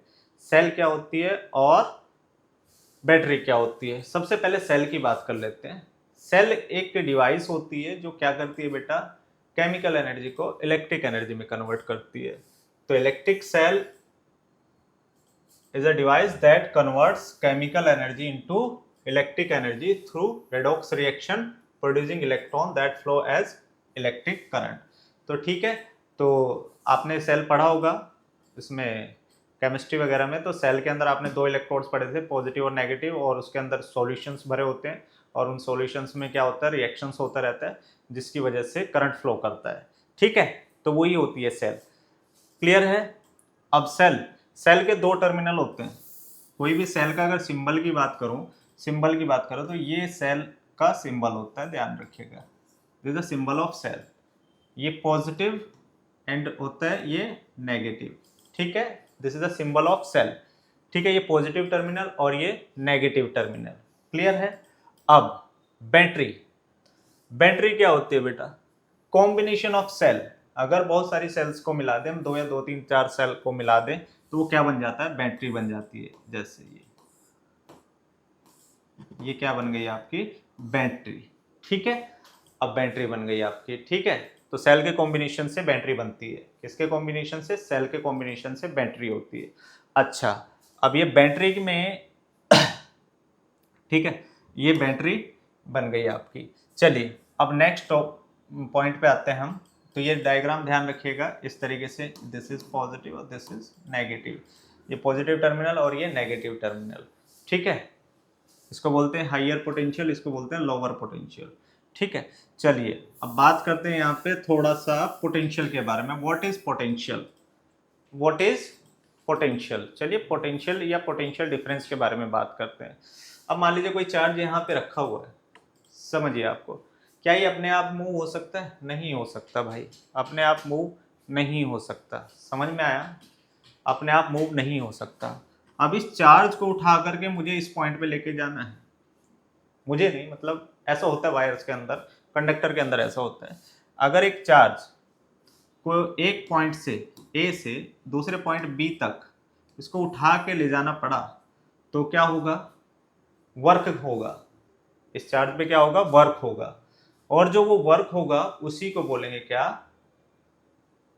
सेल क्या होती है और बैटरी क्या होती है। सबसे पहले सेल की बात कर लेते हैं। सेल एक डिवाइस होती है जो क्या करती है बेटा, केमिकल एनर्जी को इलेक्ट्रिक एनर्जी में कन्वर्ट करती है। तो electric cell is a device that converts chemical energy into electric energy through redox reaction producing electron that flow as electric current। तो ठीक है, तो आपने सेल पढ़ा होगा इसमें केमिस्ट्री वगैरह में। तो सेल के अंदर आपने दो इलेक्ट्रोड्स पढ़े थे, पॉजिटिव और नेगेटिव, और उसके अंदर सॉल्यूशंस भरे होते हैं और उन सॉल्यूशंस में क्या होता है, रिएक्शंस होता रहता है जिसकी वजह से करंट फ्लो करता है, ठीक है। तो वही होती है सेल, क्लियर है। अब सेल के दो टर्मिनल होते हैं। कोई भी सेल का अगर सिंबल की बात करूं तो ये सेल का सिंबल होता है, ध्यान रखिएगा, this is the symbol of cell. ये पॉजिटिव एंड होता है, ये नेगेटिव, ठीक है। This is the symbol of cell, ठीक है। ये पॉजिटिव टर्मिनल और ये नेगेटिव टर्मिनल, क्लियर है। अब बैटरी क्या होती है बेटा, कॉम्बिनेशन ऑफ सेल। अगर बहुत सारी सेल्स को मिला दें हम, दो या दो तीन चार सेल को मिला दें तो वो क्या बन जाता है, बैटरी बन जाती है। जैसे ये क्या बन गई आपकी, बैटरी, ठीक है। अब बैटरी बन गई आपकी, ठीक है। तो सेल के कॉम्बिनेशन से बैटरी बनती है। किसके कॉम्बिनेशन से, सेल के कॉम्बिनेशन से बैटरी होती है। अच्छा, अब ये बैटरी में ठीक है, ये बैटरी बन गई आपकी। चलिए अब नेक्स्ट पॉइंट पे आते हैं हम। तो ये डायग्राम ध्यान रखिएगा इस तरीके से, दिस इज पॉजिटिव और दिस इज नेगेटिव। ये पॉजिटिव टर्मिनल और ये नेगेटिव टर्मिनल, ठीक है। इसको बोलते हैं हाइयर पोटेंशियल, इसको बोलते हैं लोअर पोटेंशियल। ठीक है, चलिए अब बात करते हैं यहाँ पे थोड़ा सा पोटेंशियल के बारे में। What is potential? What is potential? चलिए पोटेंशियल या पोटेंशियल डिफरेंस के बारे में बात करते हैं। अब मान लीजिए कोई चार्ज यहाँ पे रखा हुआ है, समझिए आपको, क्या ये अपने आप मूव हो सकता है? नहीं हो सकता भाई, अपने आप मूव नहीं हो सकता। समझ में आया? अपने आप मूव नहीं हो सकता। अब इस चार्ज को उठा करके मुझे इस पॉइंट पे लेके जाना है, मुझे नहीं, मतलब ऐसा होता है वायर्स के अंदर, कंडक्टर के अंदर ऐसा होता है। अगर एक चार्ज को एक पॉइंट से ए से दूसरे पॉइंट बी तक इसको उठा के ले जाना पड़ा तो क्या होगा? वर्क होगा। इस चार्ज पे क्या होगा? वर्क होगा। और जो वो वर्क होगा उसी को बोलेंगे क्या?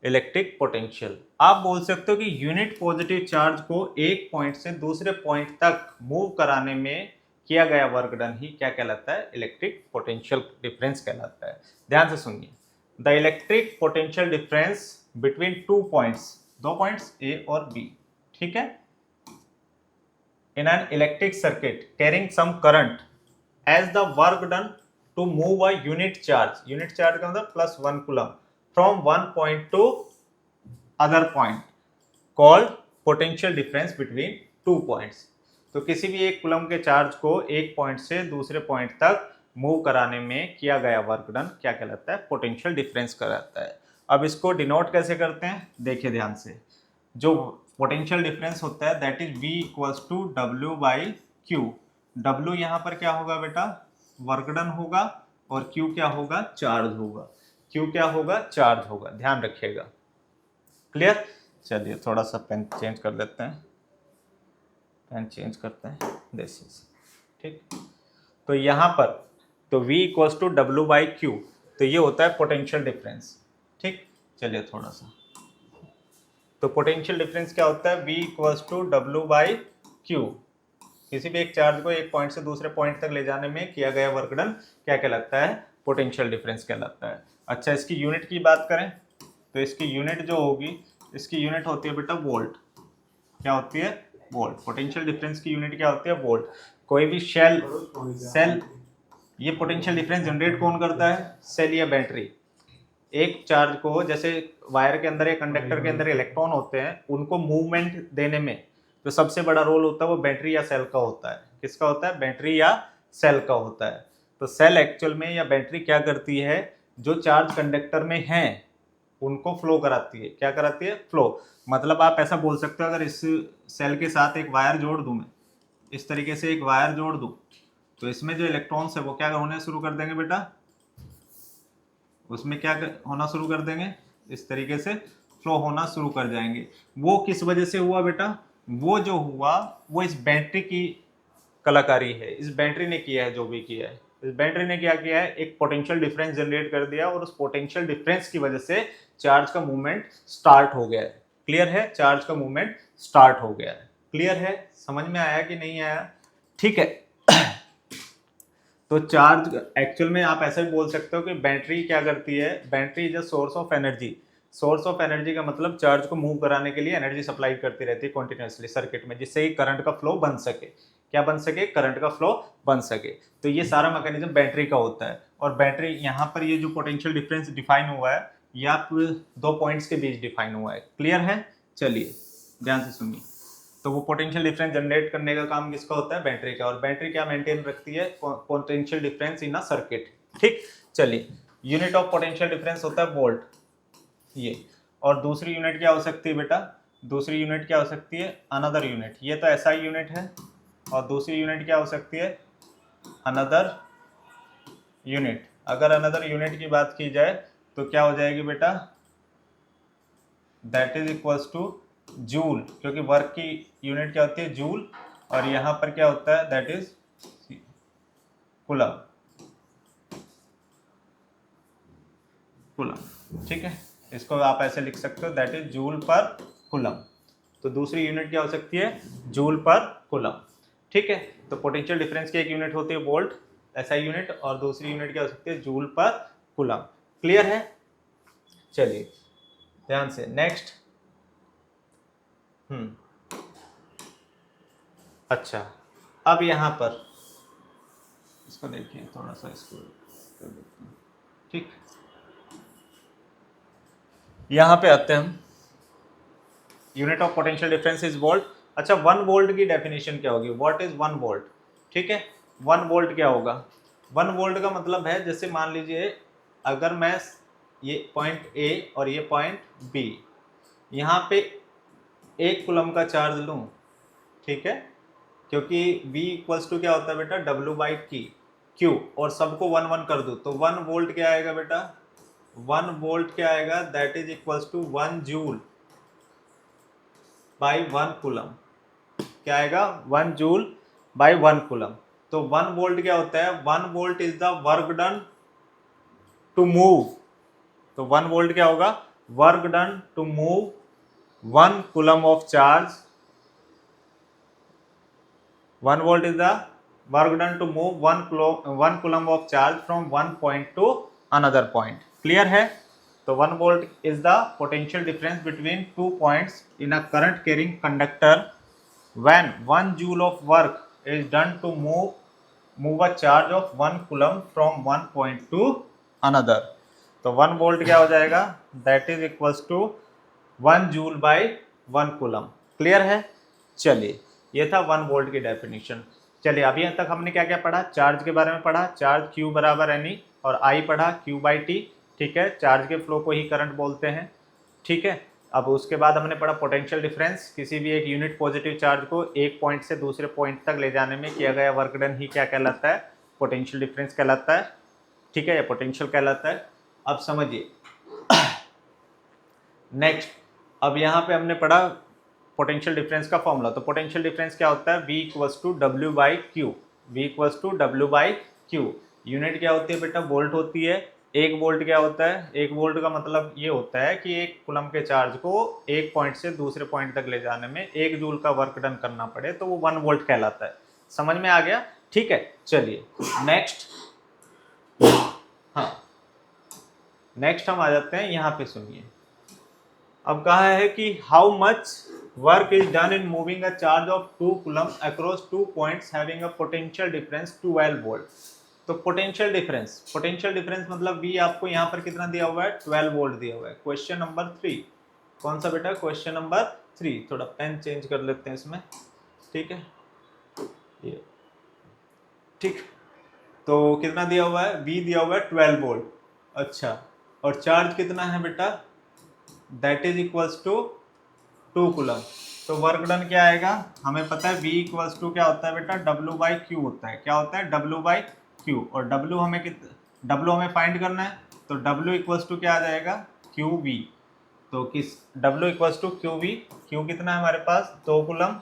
Electric potential. आप बोल सकते हो कि यूनिट पॉजिटिव चार्ज को एक पॉइंट से दूसरे पॉइंट तक मूव कराने में किया गया वर्क डन ही क्या कहलाता है? इलेक्ट्रिक पोटेंशियल डिफरेंस कहलाता है। ध्यान से सुनिए, the electric potential difference between two points, दो पॉइंट्स ए और बी, ठीक है, in an electric circuit carrying some current as the work done to move a unit charge का मतलब +1 coulomb from one point to other point called potential difference between two points। तो किसी भी एक coulomb के charge को एक point से दूसरे पॉइंट तक मूव कराने में किया गया वर्क डन क्या कहलाता है? पोटेंशियल डिफरेंस कहलाता है। अब इसको डिनोट कैसे करते हैं? देखिए ध्यान से, जो पोटेंशियल डिफरेंस होता है that is V equals to W by Q. W यहाँ पर क्या होगा बेटा? वर्क डन होगा, और Q क्या होगा? चार्ज होगा। Q क्या होगा? चार्ज होगा। ध्यान रखिएगा, क्लियर? चलिए थोड़ा सा पेन चेंज कर लेते हैं, पेन चेंज करते हैं, दिस इज ठीक। तो यहाँ पर तो V equals to W by Q, तो ये होता है पोटेंशियल डिफरेंस, ठीक। चलिए थोड़ा सा, तो पोटेंशियल डिफरेंस क्या होता है? V equals to W by Q. किसी भी एक चार्ज को एक पॉइंट से दूसरे पॉइंट तक ले जाने में किया गया वर्क डन क्या कहलाता है? पोटेंशियल डिफरेंस कहलाता है। अच्छा, इसकी यूनिट की बात करें तो इसकी यूनिट जो होगी, इसकी यूनिट होती है बेटा वोल्ट। क्या होती है? वोल्ट। पोटेंशियल डिफरेंस की यूनिट क्या होती है? वोल्ट। कोई भी सेल ये पोटेंशियल डिफरेंस जनरेट कौन करता है? सेल या बैटरी। एक चार्ज को, जैसे वायर के अंदर या कंडक्टर के अंदर इलेक्ट्रॉन होते हैं, उनको मूवमेंट देने में जो सबसे बड़ा रोल होता है वो बैटरी या सेल का होता है। किसका होता है? बैटरी या सेल का होता है। तो सेल एक्चुअल में या बैटरी क्या करती है? जो चार्ज कंडक्टर में है उनको फ्लो कराती है। क्या कराती है? फ्लो। मतलब आप ऐसा बोल सकते हो, अगर इस सेल के साथ एक वायर जोड़ दूं मैं, इस तरीके से एक वायर जोड़ दूं, तो इसमें जो इलेक्ट्रॉन्स है वो क्या होने शुरू कर देंगे बेटा? उसमें क्या होना शुरू कर देंगे? इस तरीके से फ्लो होना शुरू कर जाएंगे। वो किस वजह से हुआ बेटा? वो जो हुआ वो इस बैटरी की कलाकारी है। इस बैटरी ने किया है जो भी किया है। इस बैटरी ने क्या किया है? एक पोटेंशियल डिफरेंस जनरेट कर दिया, और उस पोटेंशियल डिफरेंस की वजह से चार्ज का मूवमेंट स्टार्ट हो गया है। क्लियर है? चार्ज का मूवमेंट स्टार्ट हो गया है। क्लियर है? समझ में आया कि नहीं आया? ठीक है। तो चार्ज एक्चुअल में आप ऐसे भी बोल सकते हो कि बैटरी क्या करती है? Battery is a source of energy. Source of energy का मतलब चार्ज को मूव कराने के लिए एनर्जी सप्लाई करती रहती है कंटिन्यूअसली सर्किट में, जिससे कि करंट का फ्लो बन सके। क्या बन सके? करंट का फ्लो बन सके। तो ये सारा मैकेनिज्म बैटरी का होता है। और बैटरी यहाँ पर ये जो पोटेंशियल डिफरेंस डिफाइन हुआ है, ये आप दो पॉइंट्स के बीच डिफाइन हुआ है। क्लियर है? चलिए ध्यान से सुनिए। तो वो पोटेंशियल डिफरेंस जनरेट करने का काम किसका होता है? बैटरी का। और बैटरी क्या मेंटेन रखती है? Potential difference in a circuit. ठीक। चलिए, यूनिट ऑफ पोटेंशियल डिफरेंस होता है वोल्ट, ये। और दूसरी यूनिट क्या हो सकती है बेटा? दूसरी यूनिट क्या हो सकती है? Another unit. ये तो SI यूनिट है, और दूसरी यूनिट क्या हो सकती है? Another unit. अगर अनदर यूनिट की बात की जाए तो क्या हो जाएगी बेटा? That is equals two joule, क्योंकि वर्क की यूनिट क्या होती है? जूल। और यहाँ पर क्या होता है? That is coulomb. कूलम, ठीक है। इसको आप ऐसे लिख सकते हो, दैट इज जूल पर कूलम। तो दूसरी यूनिट क्या हो सकती है? जूल पर कूलम। ठीक है। तो पोटेंशियल डिफरेंस की एक यूनिट होती है वोल्ट, SI यूनिट, और दूसरी यूनिट क्या हो सकती है? जूल पर कूलम। क्लियर है? चलिए ध्यान से, नेक्स्ट। अच्छा, अब यहाँ पर इसको देखिए थोड़ा सा, इसको कर देते हैं। ठीक, यहाँ पे आते हैं हम, unit of potential difference is volt. अच्छा, 1 वोल्ट की डेफिनेशन क्या होगी, व्हाट इज 1 वोल्ट। ठीक है, 1 वोल्ट क्या होगा, 1 वोल्ट का मतलब है, जैसे मान लीजिए अगर मैं ये पॉइंट ए और ये पॉइंट बी, यहाँ पे 1 कूलम का चार्ज लूँ, ठीक है, क्योंकि V इक्वल्स टू क्या होता है बेटा, W/Q, और सबको 1 1 कर दूँ तो 1 वोल्ट क्या आएगा बेटा, 1 वोल्ट क्या आएगा, that is equals to 1 joule by 1 coulomb. क्या आएगा, 1 जूल बाई 1 कूलम। तो 1 वोल्ट क्या होता है, 1 volt is the work done to move. तो 1 वोल्ट क्या होगा, work done to move 1 coulomb of charge. 1 volt is the work done to move 1 coulomb of charge from one point to another point. Clear है। तो 1 volt is the potential difference between 2 points in a current carrying conductor when 1 joule of work is done to move a charge of 1 coulomb from one point to another. तो 1 volt क्या हो जाएगा, that is equals to 1 joule by 1 coulomb. Clear है। चलिए, ये था 1 volt की definition. चलिए, अभी यहाँ तक हमने क्या क्या पढ़ा, चार्ज के बारे में पढ़ा, चार्ज Q बराबर NE, और I पढ़ा Q/T। ठीक है, चार्ज के फ्लो को ही करंट बोलते हैं। ठीक है, अब उसके बाद हमने पढ़ा पोटेंशियल डिफरेंस, किसी भी एक यूनिट पॉजिटिव चार्ज को एक पॉइंट से दूसरे पॉइंट तक ले जाने में किया गया वर्क डन ही क्या कहलाता है, पोटेंशियल डिफरेंस कहलाता है। ठीक है, या पोटेंशियल कहलाता है। अब समझिए नेक्स्ट, अब यहाँ पे हमने पढ़ा पोटेंशियल डिफरेंस का फॉर्मूला। तो पोटेंशियल डिफरेंस क्या होता है, V equals to W/Q। V equals to W/Q। Unit क्या होती है बेटा, वोल्ट होती है। 1 वोल्ट क्या होता है, 1 वोल्ट का मतलब ये होता है कि 1 कूलम के चार्ज को एक पॉइंट से दूसरे पॉइंट तक ले जाने में 1 जूल का वर्क डन करना पड़े तो वो 1 वोल्ट कहलाता है। समझ में आ गया। ठीक है, चलिए नेक्स्ट, हाँ नेक्स्ट हम आ जाते हैं यहाँ पे, सुनिए। अब कहा है कि how much work is done in moving a charge of 2 coulomb across 2 points having a potential difference 12 volt. तो पोटेंशियल डिफरेंस मतलब V आपको यहाँ पर कितना दिया हुआ है, 12 वोल्ट दिया हुआ है। क्वेश्चन नंबर 3, कौन सा बेटा, क्वेश्चन नंबर 3। थोड़ा पेन चेंज कर लेते हैं इसमें। ठीक है, ये ठीक, तो कितना दिया हुआ है, V दिया हुआ है 12 वोल्ट। अच्छा, और चार्ज कितना है बेटा, that is equals to 2 coulomb. तो वर्क डन क्या आएगा, हमें पता है V इक्वल्स टू क्या होता है बेटा, W/Q होता है। क्या होता है, W/Q। और W हमें फाइंड करना है, तो W इक्वल्स टू क्या आ जाएगा, QV। तो किस W equals to QV, Q कितना है हमारे पास, 2 कूलम,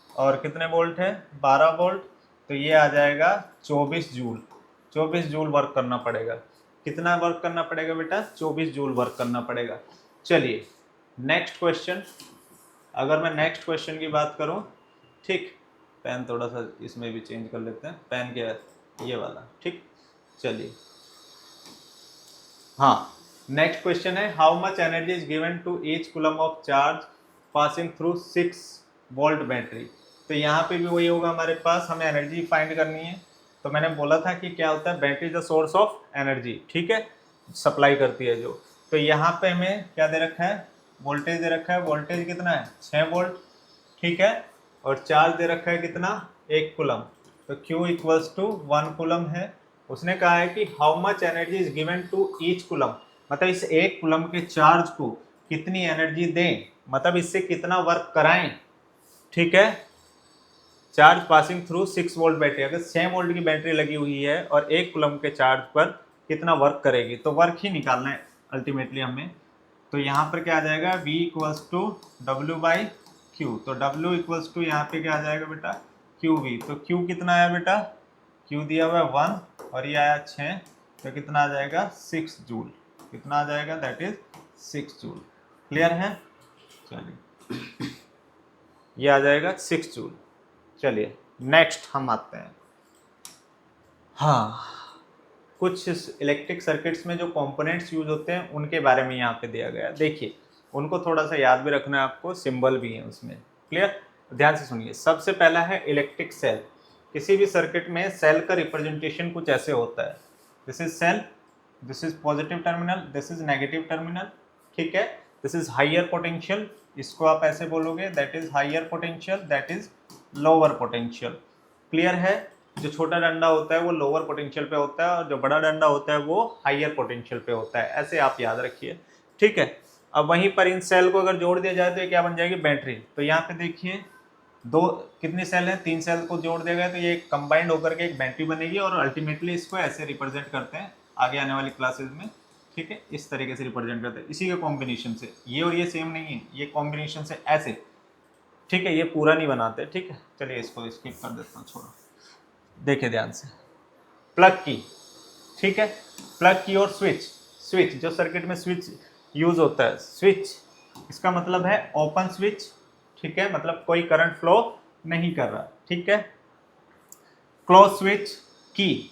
और कितने वोल्ट है, 12 वोल्ट। तो ये आ जाएगा 24 जूल। 24 जूल वर्क करना पड़ेगा। कितना वर्क करना पड़ेगा बेटा, 24 जूल वर्क करना पड़ेगा। चलिए नेक्स्ट क्वेश्चन, अगर मैं नेक्स्ट क्वेश्चन की बात करूं, ठीक, पेन थोड़ा सा इसमें भी चेंज कर लेते हैं, पेन क्या है, ये वाला। ठीक, चलिए, हाँ नेक्स्ट क्वेश्चन है, how much energy is given to each coulomb of charge passing through 6 volt battery. तो यहाँ पे भी वही होगा, हमारे पास हमें एनर्जी फाइंड करनी है। तो मैंने बोला था कि क्या होता है, battery the source of energy. ठीक है, सप्लाई करती है जो। तो यहाँ पे हमें क्या दे रखा है, वोल्टेज दे रखा है, वोल्टेज कितना है, 6 वोल्ट। ठीक है, और चार्ज दे रखा है कितना, 1 कूलम। तो Q इक्वल्स टू 1 कूलम है। उसने कहा है कि how much energy is given to each coulomb, मतलब इस 1 कूलम के चार्ज को कितनी एनर्जी दें, मतलब इससे कितना वर्क कराएं। ठीक है, charge passing through 6 volt battery, अगर 6 वोल्ट की बैटरी लगी हुई है और 1 कूलम के चार्ज पर कितना वर्क करेगी, तो वर्क ही निकालना है अल्टीमेटली हमें। तो यहाँ पर क्या आ जाएगा, V इक्वल्स टू W/Q। तो W इक्वल्स टू यहाँ पे क्या आ जाएगा बेटा, QV। तो Q कितना आया बेटा, Q दिया हुआ है 1 और ये आया 6, तो कितना आ जाएगा, 6 जूल। कितना आ जाएगा, दैट इज 6 जूल। क्लियर है। चलिए, ये आ जाएगा 6 जूल। चलिए नेक्स्ट हम आते हैं, हाँ कुछ इलेक्ट्रिक सर्किट्स में जो कंपोनेंट्स यूज होते हैं उनके बारे में यहाँ पे दिया गया है। देखिए, उनको थोड़ा सा याद भी रखना है आपको, सिंबल भी है उसमें। क्लियर, ध्यान से सुनिए। सबसे पहला है इलेक्ट्रिक सेल। किसी भी सर्किट में सेल का रिप्रेजेंटेशन कुछ ऐसे होता है। This is cell, this is positive terminal, this is negative terminal, ठीक है। दिस इज हाइयर पोटेंशियल, इसको आप ऐसे बोलोगे that is higher potential, that is lower potential. Clear है? जो छोटा डंडा होता है वो लोअर पोटेंशियल पे होता है और जो बड़ा डंडा होता है वो हाइयर पोटेंशियल पे होता है, ऐसे आप याद रखिए, ठीक है। अब वहीं पर इन सेल को अगर जोड़ दिया जाए तो ये क्या बन जाएगी? बैटरी। तो यहाँ पे देखिए दो, कितनी सेल है? 3 सेल को जोड़ दिया गया तो ये कंबाइंड होकर के एक बैटरी बनेगी और अल्टीमेटली इसको ऐसे रिप्रेजेंट करते हैं आगे आने वाली क्लासेस में, ठीक है। इस तरीके से रिप्रेजेंट करते हैं, इसी के कॉम्बिनेशन से। ये और ये सेम नहीं है, ये कॉम्बिनेशन से ऐसे, ठीक है। ये पूरा नहीं बनाते, ठीक है। चलिए इसको स्किप कर देता हूँ, छोड़ो। देखिए ध्यान से, प्लग की, ठीक है, प्लग की और स्विच। स्विच जो सर्किट में स्विच यूज होता है, स्विच इसका मतलब है ओपन स्विच, ठीक है, मतलब कोई करंट फ्लो नहीं कर रहा, ठीक है। क्लोज स्विच की,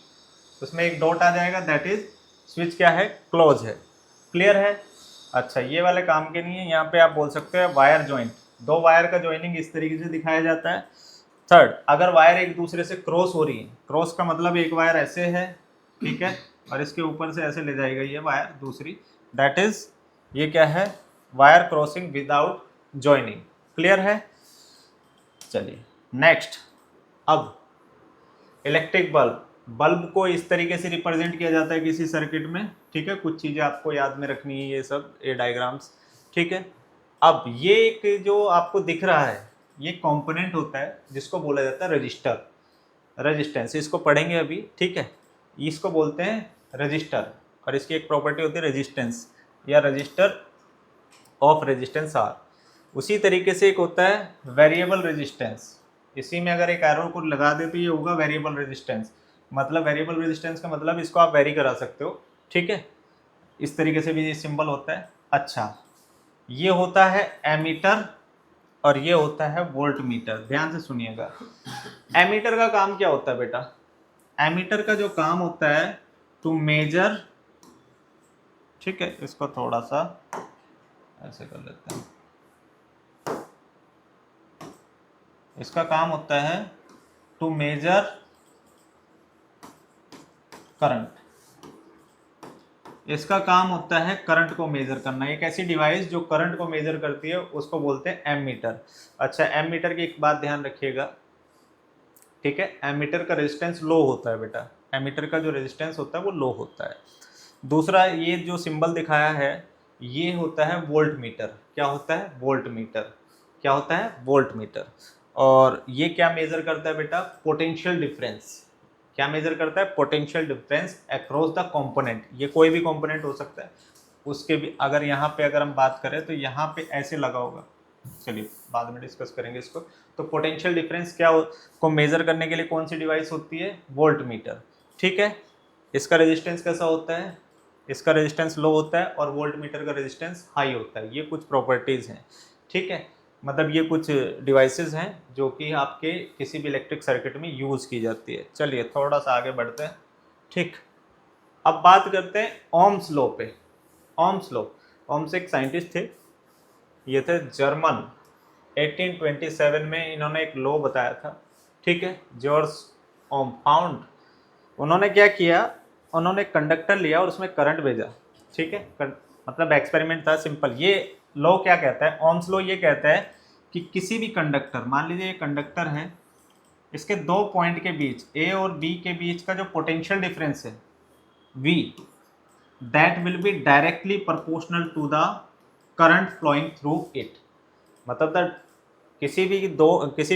उसमें एक डॉट आ जाएगा, दैट इज स्विच क्या है? क्लोज है। क्लियर है? अच्छा, ये वाले काम के नहीं है। यहाँ पे आप बोल सकते हैं वायर ज्वाइंट, दो वायर का ज्वाइनिंग इस तरीके से दिखाया जाता है। थर्ड, अगर वायर एक दूसरे से क्रॉस हो रही है, क्रॉस का मतलब एक वायर ऐसे है, ठीक है, और इसके ऊपर से ऐसे ले जाएगा ये वायर दूसरी, दैट इज ये क्या है? Wire crossing without joining. Clear है? चलिए नेक्स्ट। अब इलेक्ट्रिक बल्ब, बल्ब को इस तरीके से रिप्रेजेंट किया जाता है किसी सर्किट में, ठीक है। कुछ चीज़ें आपको याद में रखनी है, ये सब ये डायग्राम्स, ठीक है। अब ये एक जो आपको दिख रहा है ये कंपोनेंट होता है जिसको बोला जाता है रजिस्टर, रेजिस्टेंस, इसको पढ़ेंगे अभी, ठीक है। इसको बोलते हैं रजिस्टर और इसकी एक प्रॉपर्टी होती है रेजिस्टेंस या रजिस्टर ऑफ रेजिस्टेंस आर। उसी तरीके से एक होता है वेरिएबल रेजिस्टेंस, इसी में अगर एक एरो को लगा दे तो ये होगा वेरिएबल रेजिस्टेंस। मतलब वेरिएबल रेजिस्टेंस का मतलब इसको आप वेरी करा सकते हो, ठीक है। इस तरीके से भी ये सिंबल होता है। अच्छा, ये होता है एमीटर और ये होता है वोल्ट मीटर। ध्यान से सुनिएगा, एमीटर का काम क्या होता है बेटा? एमीटर का जो काम होता है टू मेजर, ठीक है, इसको थोड़ा सा ऐसे कर लेते हैं। इसका काम होता है टू मेजर करंट, इसका काम होता है करंट को मेजर करना। एक ऐसी डिवाइस जो करंट को मेजर करती है उसको बोलते हैं एमीटर। अच्छा, एमीटर की एक बात ध्यान रखिएगा, ठीक है, एमीटर का रेजिस्टेंस लो होता है बेटा, एमीटर का जो रेजिस्टेंस होता है वो लो होता है। दूसरा, ये जो सिंबल दिखाया है ये होता है वोल्ट मीटर। क्या होता है? Volt meter. क्या होता है? Volt meter. और ये क्या मेजर करता है बेटा? Potential difference. क्या मेजर करता है? Potential difference across the component. ये कोई भी कंपोनेंट हो सकता है, उसके भी अगर यहाँ पे अगर हम बात करें तो यहाँ पे ऐसे लगा होगा, चलिए बाद में डिस्कस करेंगे इसको। तो पोटेंशियल डिफरेंस क्या को मेजर करने के लिए कौन सी डिवाइस होती है? वोल्ट मीटर, ठीक है। इसका रेजिस्टेंस कैसा होता है? इसका रेजिस्टेंस लो होता है और वोल्ट मीटर का रेजिस्टेंस हाई होता है। ये कुछ प्रॉपर्टीज़ हैं, ठीक है। मतलब ये कुछ डिवाइसेस हैं जो कि आपके किसी भी इलेक्ट्रिक सर्किट में यूज़ की जाती है। चलिए थोड़ा सा आगे बढ़ते हैं, ठीक। अब बात करते हैं ओम्स लॉ पे। ओम्स लॉ, ओम्स एक साइंटिस्ट थे, ये थे जर्मन। 1827 में इन्होंने एक लॉ बताया था, ठीक है, जॉर्ज ओम फाउंड। उन्होंने क्या किया? उन्होंने कंडक्टर लिया और उसमें करंट भेजा, ठीक है। मतलब एक्सपेरिमेंट था सिंपल। ये लॉ क्या कहता है? ओम्स लॉ ये कहता है कि किसी भी कंडक्टर, मान लीजिए ये कंडक्टर है, इसके दो पॉइंट के बीच ए और बी के बीच का जो पोटेंशियल डिफरेंस है V, that will be directly proportional to the current flowing through it. मतलब किसी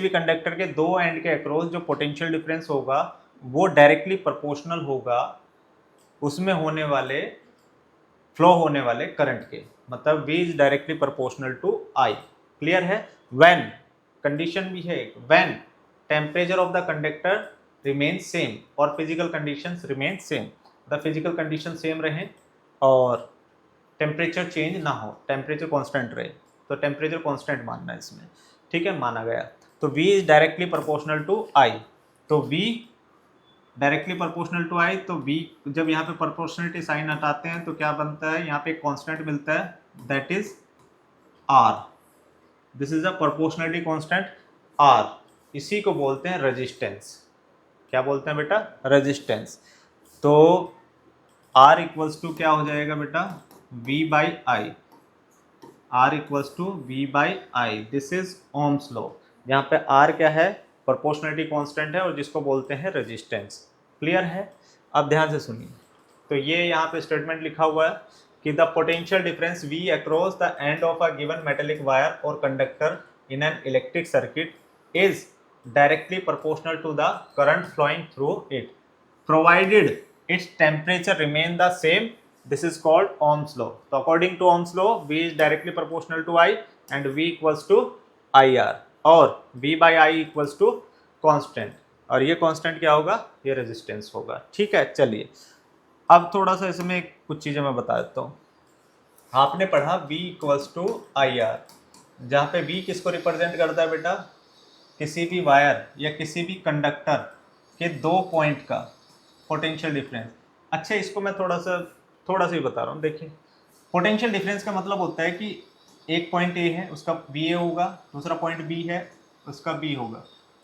भी कंडक्टर के दो एंड के अक्रॉस जो पोटेंशियल डिफरेंस होगा वो डायरेक्टली प्रोपोर्शनल होगा उसमें होने वाले फ्लो होने वाले करंट के। मतलब V is directly proportional to I। Clear है? व्हेन, कंडीशन भी है, when temperature of the conductor remain same और physical conditions remain same. The physical condition same रहे और टेम्परेचर चेंज ना हो, टेम्परेचर कांस्टेंट रहे, तो टेम्परेचर कांस्टेंट मानना है इसमें, ठीक है, माना गया। तो V is directly proportional to I। तो V directly proportional to I, तो V जब यहाँ पे प्रोपोर्शनलिटी साइन हटाते हैं तो क्या बनता है? यहाँ पे एक कांस्टेंट मिलता है, that is R। This is a proportionality constant R। इसी को बोलते हैं रेजिस्टेंस। क्या बोलते हैं बेटा? रेजिस्टेंस। तो R इक्वल्स टू क्या हो जाएगा बेटा, V by I. R equals to V by I, this is Ohm's law. यहाँ पे R क्या है, प्रोपोर्शनलिटी कांस्टेंट है और जिसको बोलते हैं रेजिस्टेंस। क्लियर है? अब ध्यान से सुनिए, तो ये यहाँ पे स्टेटमेंट लिखा हुआ है कि the potential difference V across the end of a given metallic wire और conductor in an electric circuit is directly proportional to the current flowing through it provided its temperature remain the same. This is called Ohm's law. So according to Ohm's law, V is directly proportional to I and V equals to IR और V by I equals to constant, और ये constant क्या होगा, ये resistance होगा। ठीक है, चलिए अब थोड़ा सा इसमें कुछ चीज़ें मैं बता देता हूँ। आपने पढ़ा V equals to IR, जहाँ पे V किसको रिप्रेजेंट करता है बेटा, किसी भी वायर या किसी भी कंडक्टर के दो पॉइंट का पोटेंशियल डिफरेंस। अच्छा, इसको मैं थोड़ा सा ही बता रहा हूँ। देखिए, पोटेंशियल डिफरेंस का मतलब होता है कि एक पॉइंट ए है उसका बी ए होगा, दूसरा पॉइंट बी है उसका बी होगा,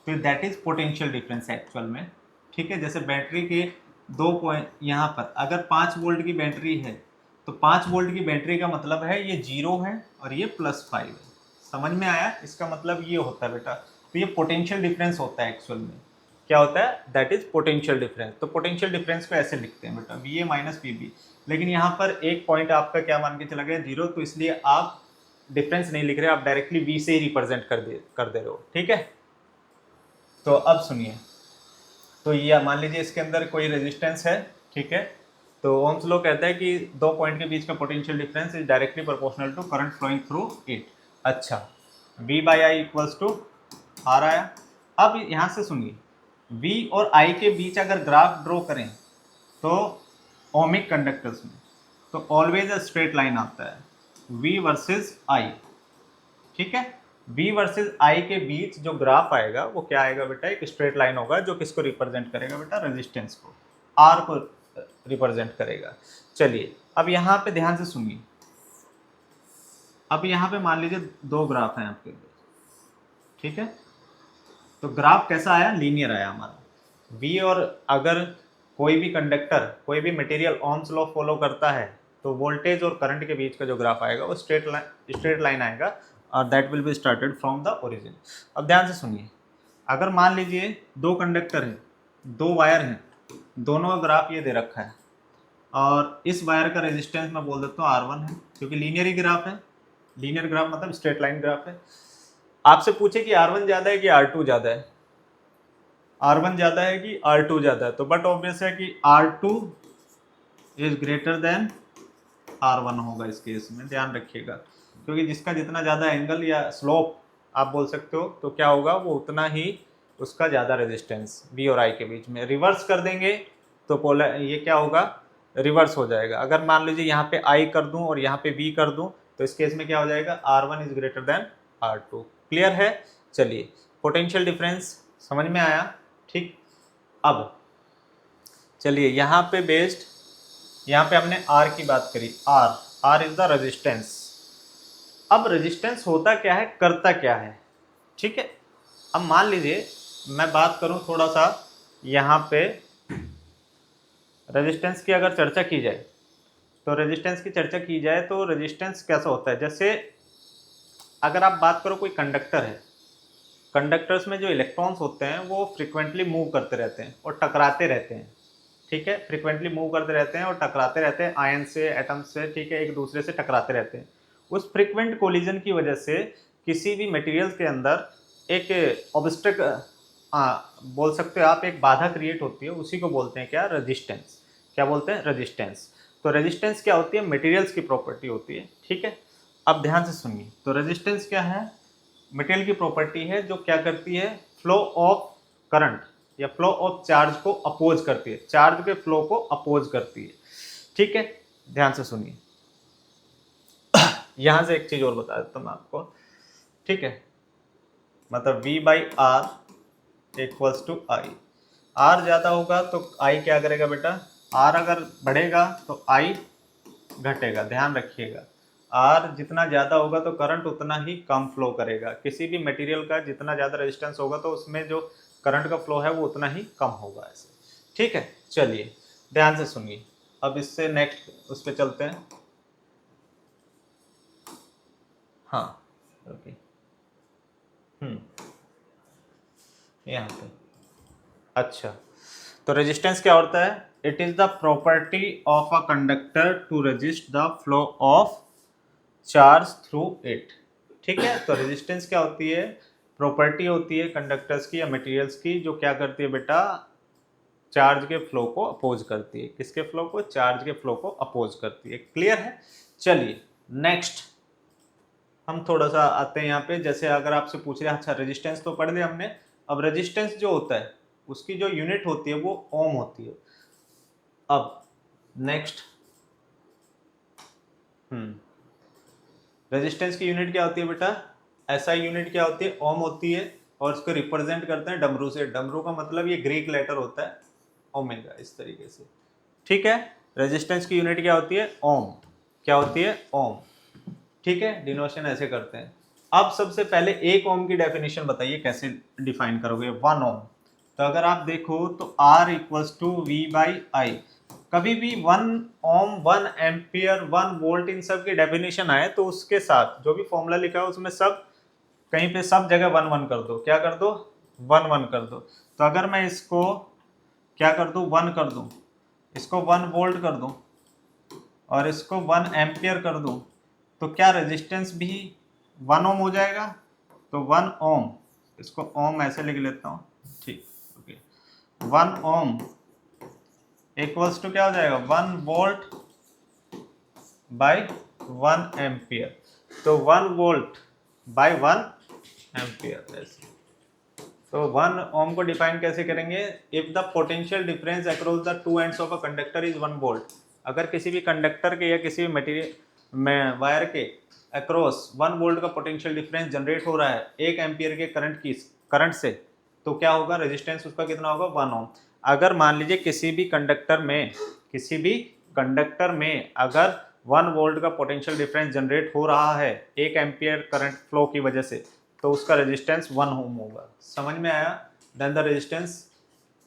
तो that is potential difference actual में। ठीक है, जैसे बैटरी के दो पॉइंट, यहाँ पर अगर 5 वोल्ट की बैटरी है तो 5 वोल्ट की बैटरी का मतलब है ये 0 है और ये +5 है। समझ में आया? इसका मतलब ये होता है बेटा, तो ये पोटेंशियल डिफरेंस होता है एक्चुअल में। क्या होता है? That is potential difference. तो पोटेंशियल डिफरेंस को ऐसे लिखते हैं बेटा, V A minus V B. लेकिन यहाँ पर एक पॉइंट आपका क्या मान के चला गया, 0, तो इसलिए आप डिफरेंस नहीं लिख रहे, आप डायरेक्टली वी से ही रिप्रेजेंट कर दे रहे हो। ठीक है, तो अब सुनिए, तो ये मान लीजिए इसके अंदर कोई रेजिस्टेंस है। ठीक है, तो ओम्स लॉ कहता है कि दो पॉइंट के बीच का potential difference is directly proportional to current flowing through it. अच्छा, V by I equals to R आया। अब यहाँ से सुनिए, V और I के बीच अगर ग्राफ ड्रॉ करें तो ओमिक कंडक्टर्स में तो ऑलवेज अ स्ट्रेट लाइन आता है, V वर्सेस I। ठीक है, V वर्सेस I के बीच जो ग्राफ आएगा वो क्या आएगा बेटा, एक स्ट्रेट लाइन होगा जो किसको रिप्रेजेंट करेगा बेटा, रेजिस्टेंस को, R को रिप्रेजेंट करेगा। चलिए अब यहाँ पे ध्यान से सुनिए, अब यहाँ पे मान लीजिए दो ग्राफ हैं आपके। ठीक है, तो ग्राफ कैसा आया, लीनियर आया हमारा। V और अगर कोई भी कंडक्टर, कोई भी मटेरियल ओम्स लॉ फॉलो करता है तो वोल्टेज और करंट के बीच का जो ग्राफ आएगा वो स्ट्रेट लाइन आएगा और that will be started from the origin. अब ध्यान से सुनिए, अगर मान लीजिए दो कंडक्टर है, दो वायर हैं, दोनों का ग्राफ ये दे रखा है और इस वायर का रेजिस्टेंस मैं बोल देता हूँ R1 है, क्योंकि लीनियर ही ग्राफ है। लीनियर ग्राफ मतलब स्ट्रेट लाइन ग्राफ है। आपसे पूछे कि R1 ज़्यादा है कि R2 ज़्यादा है, R1 ज़्यादा है कि R2 ज़्यादा है, तो बट ऑब्वियस है कि R2 is greater than R1 होगा इस केस में, ध्यान रखिएगा, क्योंकि जिसका जितना ज़्यादा एंगल या स्लोप आप बोल सकते हो तो क्या होगा, वो उतना ही उसका ज़्यादा रेजिस्टेंस V और I के बीच में। रिवर्स कर देंगे तो पोलर ये क्या होगा, रिवर्स हो जाएगा। अगर मान लीजिए यहाँ पे I कर दूँ और यहाँ पे V कर दूँ तो इस केस में क्या हो जाएगा, R1 is greater than R2। Clear है? चलिए, पोटेंशियल डिफरेंस समझ में आया। ठीक, अब चलिए यहाँ पे बेस्ड, यहाँ पे हमने R की बात करी, R इज द रेजिस्टेंस। अब रेजिस्टेंस होता क्या है, करता क्या है? ठीक है, अब मान लीजिए मैं बात करूँ थोड़ा सा, यहाँ पे रेजिस्टेंस की अगर चर्चा की जाए तो रेजिस्टेंस कैसा होता है, जैसे अगर आप बात करो कोई कंडक्टर है, कंडक्टर्स में जो इलेक्ट्रॉन्स होते हैं वो फ्रिक्वेंटली मूव करते रहते हैं और टकराते रहते हैं। ठीक है, फ्रिक्वेंटली मूव करते रहते हैं और टकराते रहते हैं आयन से, एटम से। ठीक है, एक दूसरे से टकराते रहते हैं। उस फ्रिक्वेंट कोलिजन की वजह से किसी भी मटेरियल के अंदर एक ऑब्स्टेक बोल सकते हो आप, एक बाधा क्रिएट होती है, उसी को बोलते हैं क्या, रेजिस्टेंस। क्या बोलते हैं, रेजिस्टेंस। तो रेजिस्टेंस क्या होती है, मटेरियल्स की प्रॉपर्टी होती है। ठीक है, अब ध्यान से सुनिए, तो रेजिस्टेंस क्या है, मटेरियल की प्रॉपर्टी है जो क्या करती है, फ्लो ऑफ करंट या फ्लो ऑफ चार्ज को अपोज करती है, चार्ज के फ्लो को अपोज करती है। ठीक है, ध्यान से सुनिए, यहां से एक चीज और बता देता हूं मैं आपको। ठीक है, मतलब V by R equals to I. R ज्यादा होगा तो आई क्या करेगा बेटा, आर अगर बढ़ेगा तो आई घटेगा। ध्यान रखिएगा, आर जितना ज़्यादा होगा तो करंट उतना ही कम फ्लो करेगा। किसी भी मटेरियल का जितना ज़्यादा रेजिस्टेंस होगा तो उसमें जो करंट का फ्लो है वो उतना ही कम होगा ऐसे। ठीक है, चलिए ध्यान से सुनिए। अब इससे नेक्स्ट उस पर चलते हैं। हाँ ओके, यहाँ पे अच्छा। तो रेजिस्टेंस क्या होता है? It is the property of a conductor to resist the flow of charge through it. ठीक है, तो रेजिस्टेंस क्या होती है? प्रॉपर्टी होती है कंडक्टर्स की या मटेरियल्स की, जो क्या करती है बेटा? चार्ज के फ्लो को अपोज करती है। किसके फ्लो को? चार्ज के फ्लो को अपोज करती है। क्लियर है? चलिए नेक्स्ट हम थोड़ा सा आते हैं यहाँ पे। जैसे अगर आपसे पूछ रहे हैं, अच्छा रेजिस्टेंस तो पढ़ लिया हमने, अब रेजिस्टेंस जो होता है उसकी जो यूनिट होती है वो ओम होती है। अब नेक्स्ट रेजिस्टेंस की यूनिट क्या होती है बेटा? एसआई यूनिट क्या होती है? ओम होती है। और इसको रिप्रेजेंट करते हैं डमरू से। डमरू का मतलब ये ग्रीक लेटर होता है ओमेगा, इस तरीके से। ठीक है, रेजिस्टेंस की यूनिट क्या होती है? ओम। क्या होती है? ओम। ठीक है, डिनोशन ऐसे करते हैं। अब सबसे पहले एक ओम की डेफिनेशन बताइए, कैसे डिफाइन करोगे? 1 ओम। तो अगर आप देखो तो R equals to V by I. कभी भी 1 ओम, 1 एम्पियर, 1 वोल्ट, इन सब की डेफिनेशन आए तो उसके साथ जो भी फॉर्मूला लिखा है उसमें सब कहीं पे सब जगह 1 1 कर दो। क्या कर दो? 1 1 कर दो। तो अगर मैं इसको क्या कर दूं? 1 कर दूं, इसको 1 वोल्ट कर दूं और इसको 1 एम्पियर कर दूं, तो क्या रेजिस्टेंस भी 1 ओम हो जाएगा? तो 1 ओम, इसको ओम ऐसे लिख लेता हूँ। ठीक, ओके। 1 ओम इक्वल्स टू क्या हो जाएगा? 1 वोल्ट बाय 1 एम्पियर। तो 1 वोल्ट बाय 1 एम्पियर ऐसे। तो 1 ओम को डिफाइन कैसे करेंगे? If the potential difference across the two ends of a conductor is 1 volt. अगर किसी भी कंडक्टर के या किसी भी मटेरियल में वायर के अक्रॉस 1 वोल्ट का पोटेंशियल डिफरेंस जनरेट हो रहा है 1 एम्पियर के करंट से, तो क्या होगा? रेजिस्टेंस उसका कितना होगा? 1 ओम। अगर मान लीजिए किसी भी कंडक्टर में अगर 1 वोल्ट का पोटेंशियल डिफरेंस जनरेट हो रहा है 1 एम्पियर करंट फ्लो की वजह से, तो उसका रेजिस्टेंस 1 ओम होगा। समझ में आया? Then the resistance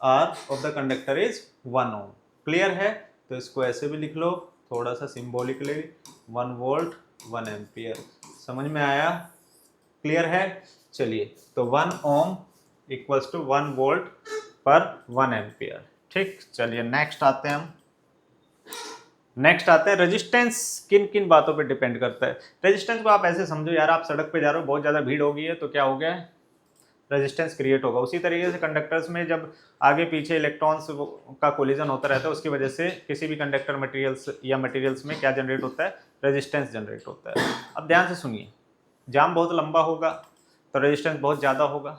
R of the conductor is 1 ohm. Clear है? तो इसको ऐसे भी लिख लो थोड़ा सा सिंबॉलिकली, 1 वोल्ट 1 एम्पियर। समझ में आया? क्लियर है? चलिए, तो 1 ओम इक्वल्स टू 1 वोल्ट पर 1 एम्पियर। ठीक, चलिए नेक्स्ट आते हैं हम। नेक्स्ट आते हैं रेजिस्टेंस किन किन बातों पे डिपेंड करता है। रेजिस्टेंस को आप ऐसे समझो यार, आप सड़क पे जा रहे हो, बहुत ज़्यादा भीड़ हो गई है, तो क्या हो गया? रेजिस्टेंस क्रिएट होगा। उसी तरीके से कंडक्टर्स में जब आगे पीछे इलेक्ट्रॉन्स का कोलिजन होता रहता है, उसकी वजह से किसी भी कंडक्टर मटेरियल्स में क्या जनरेट होता है? रेजिस्टेंस जनरेट होता है। अब ध्यान से सुनिए, जाम बहुत लंबा होगा तो रेजिस्टेंस बहुत ज़्यादा होगा।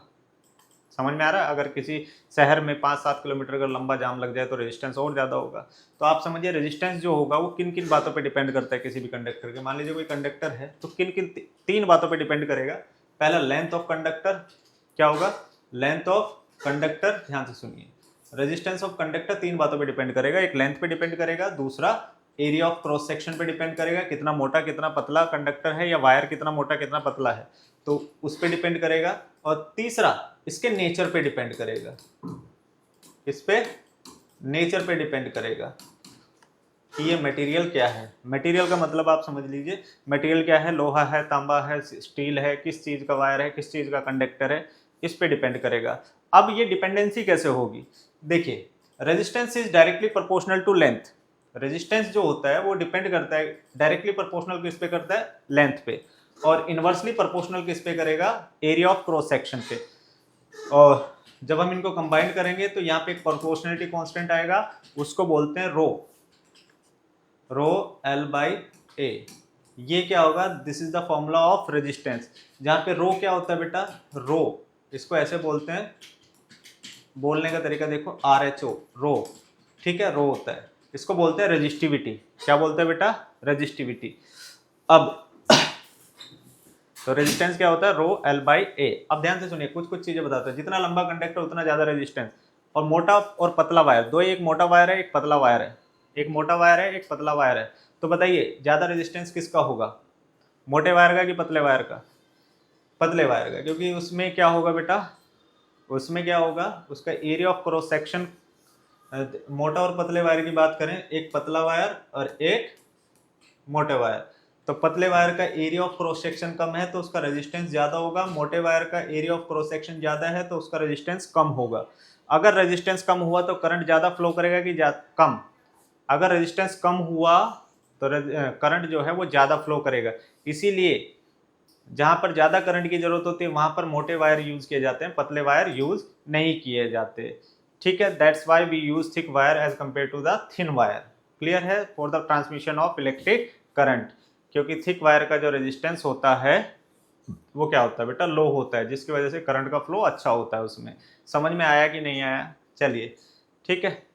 समझ में आ रहा है? अगर किसी शहर में 5-7 किलोमीटर का लंबा जाम लग जाए तो रेजिस्टेंस और ज़्यादा होगा। तो आप समझिए रेजिस्टेंस जो होगा वो किन किन बातों पे डिपेंड करता है किसी भी कंडक्टर के। मान लीजिए कोई कंडक्टर है तो किन किन 3 बातों पे डिपेंड करेगा। पहला, लेंथ ऑफ कंडक्टर। क्या होगा? Length of conductor. ध्यान से सुनिए, रेजिस्टेंस ऑफ कंडक्टर 3 बातों पे डिपेंड करेगा। एक लेंथ पे डिपेंड करेगा, दूसरा एरिया ऑफ क्रॉस सेक्शन पे डिपेंड करेगा, कितना मोटा कितना पतला कंडक्टर है या वायर कितना मोटा कितना पतला है, तो उस पर डिपेंड करेगा। और तीसरा इसके नेचर पे डिपेंड करेगा। इस पे नेचर पे डिपेंड करेगा कि ये मटेरियल क्या है। मटेरियल का मतलब आप समझ लीजिए, मटेरियल क्या है? लोहा है, तांबा है, स्टील है, किस चीज़ का वायर है, किस चीज़ का कंडक्टर है, इस पे डिपेंड करेगा। अब ये डिपेंडेंसी कैसे होगी? देखिए, resistance is directly proportional to length. Resistance जो होता है वो डिपेंड करता है डायरेक्टली प्रोपोर्शनल किस पे करता है? लेंथ पे। और इनवर्सली प्रोपोर्शनल किस पे करेगा? एरिया ऑफ क्रॉस सेक्शन पे। और जब हम इनको कंबाइन करेंगे तो यहाँ पे एक प्रोपोर्शनलिटी कांस्टेंट आएगा, उसको बोलते हैं रो। रो एल बाई ए। ये क्या होगा? This is the formula of resistance. जहाँ पे रो क्या होता है बेटा? रो, इसको ऐसे बोलते हैं, बोलने का तरीका देखो, RHO, रो। ठीक है, रो होता है, इसको बोलते हैं रेजिस्टिविटी। क्या बोलते हैं बेटा? रेजिस्टिविटी। अब तो रेजिस्टेंस क्या होता है? रो एल बाई ए। अब ध्यान से सुनिए, कुछ कुछ चीजें बताते हैं। जितना लंबा कंडक्टर उतना ज्यादा रेजिस्टेंस। और मोटा और पतला वायर, दो, एक मोटा वायर है एक पतला वायर है, एक मोटा वायर है एक पतला वायर है, तो बताइए ज्यादा रेजिस्टेंस किसका होगा? मोटे वायर का कि पतले वायर का? पतले वायर का, क्योंकि उसमें क्या होगा बेटा? उसमें क्या होगा? उसका एरिया ऑफ क्रॉस सेक्शन मोटा और पतले वायर की बात करें, एक पतला वायर और एक मोटे वायर, तो पतले वायर का एरिया ऑफ क्रॉस सेक्शन कम है तो उसका रेजिस्टेंस ज्यादा होगा, मोटे वायर का एरिया ऑफ क्रॉस सेक्शन ज्यादा है तो उसका रेजिस्टेंस कम होगा। अगर रेजिस्टेंस कम हुआ तो करंट ज्यादा फ्लो करेगा कि कम? अगर रेजिस्टेंस कम हुआ तो करंट जो है वो ज्यादा फ्लो करेगा। इसीलिए जहां पर ज्यादा करंट की जरूरत होती है वहां पर मोटे वायर यूज किए जाते हैं, पतले वायर यूज नहीं किए जाते। ठीक है, that's why we use thick wire as compare to the thin wire. Clear है? For the transmission of electric current, क्योंकि थिक वायर का जो रेजिस्टेंस होता है वो क्या होता है बेटा, लो होता है, जिसकी वजह से करंट का फ्लो अच्छा होता है उसमें। समझ में आया कि नहीं आया? चलिए ठीक है।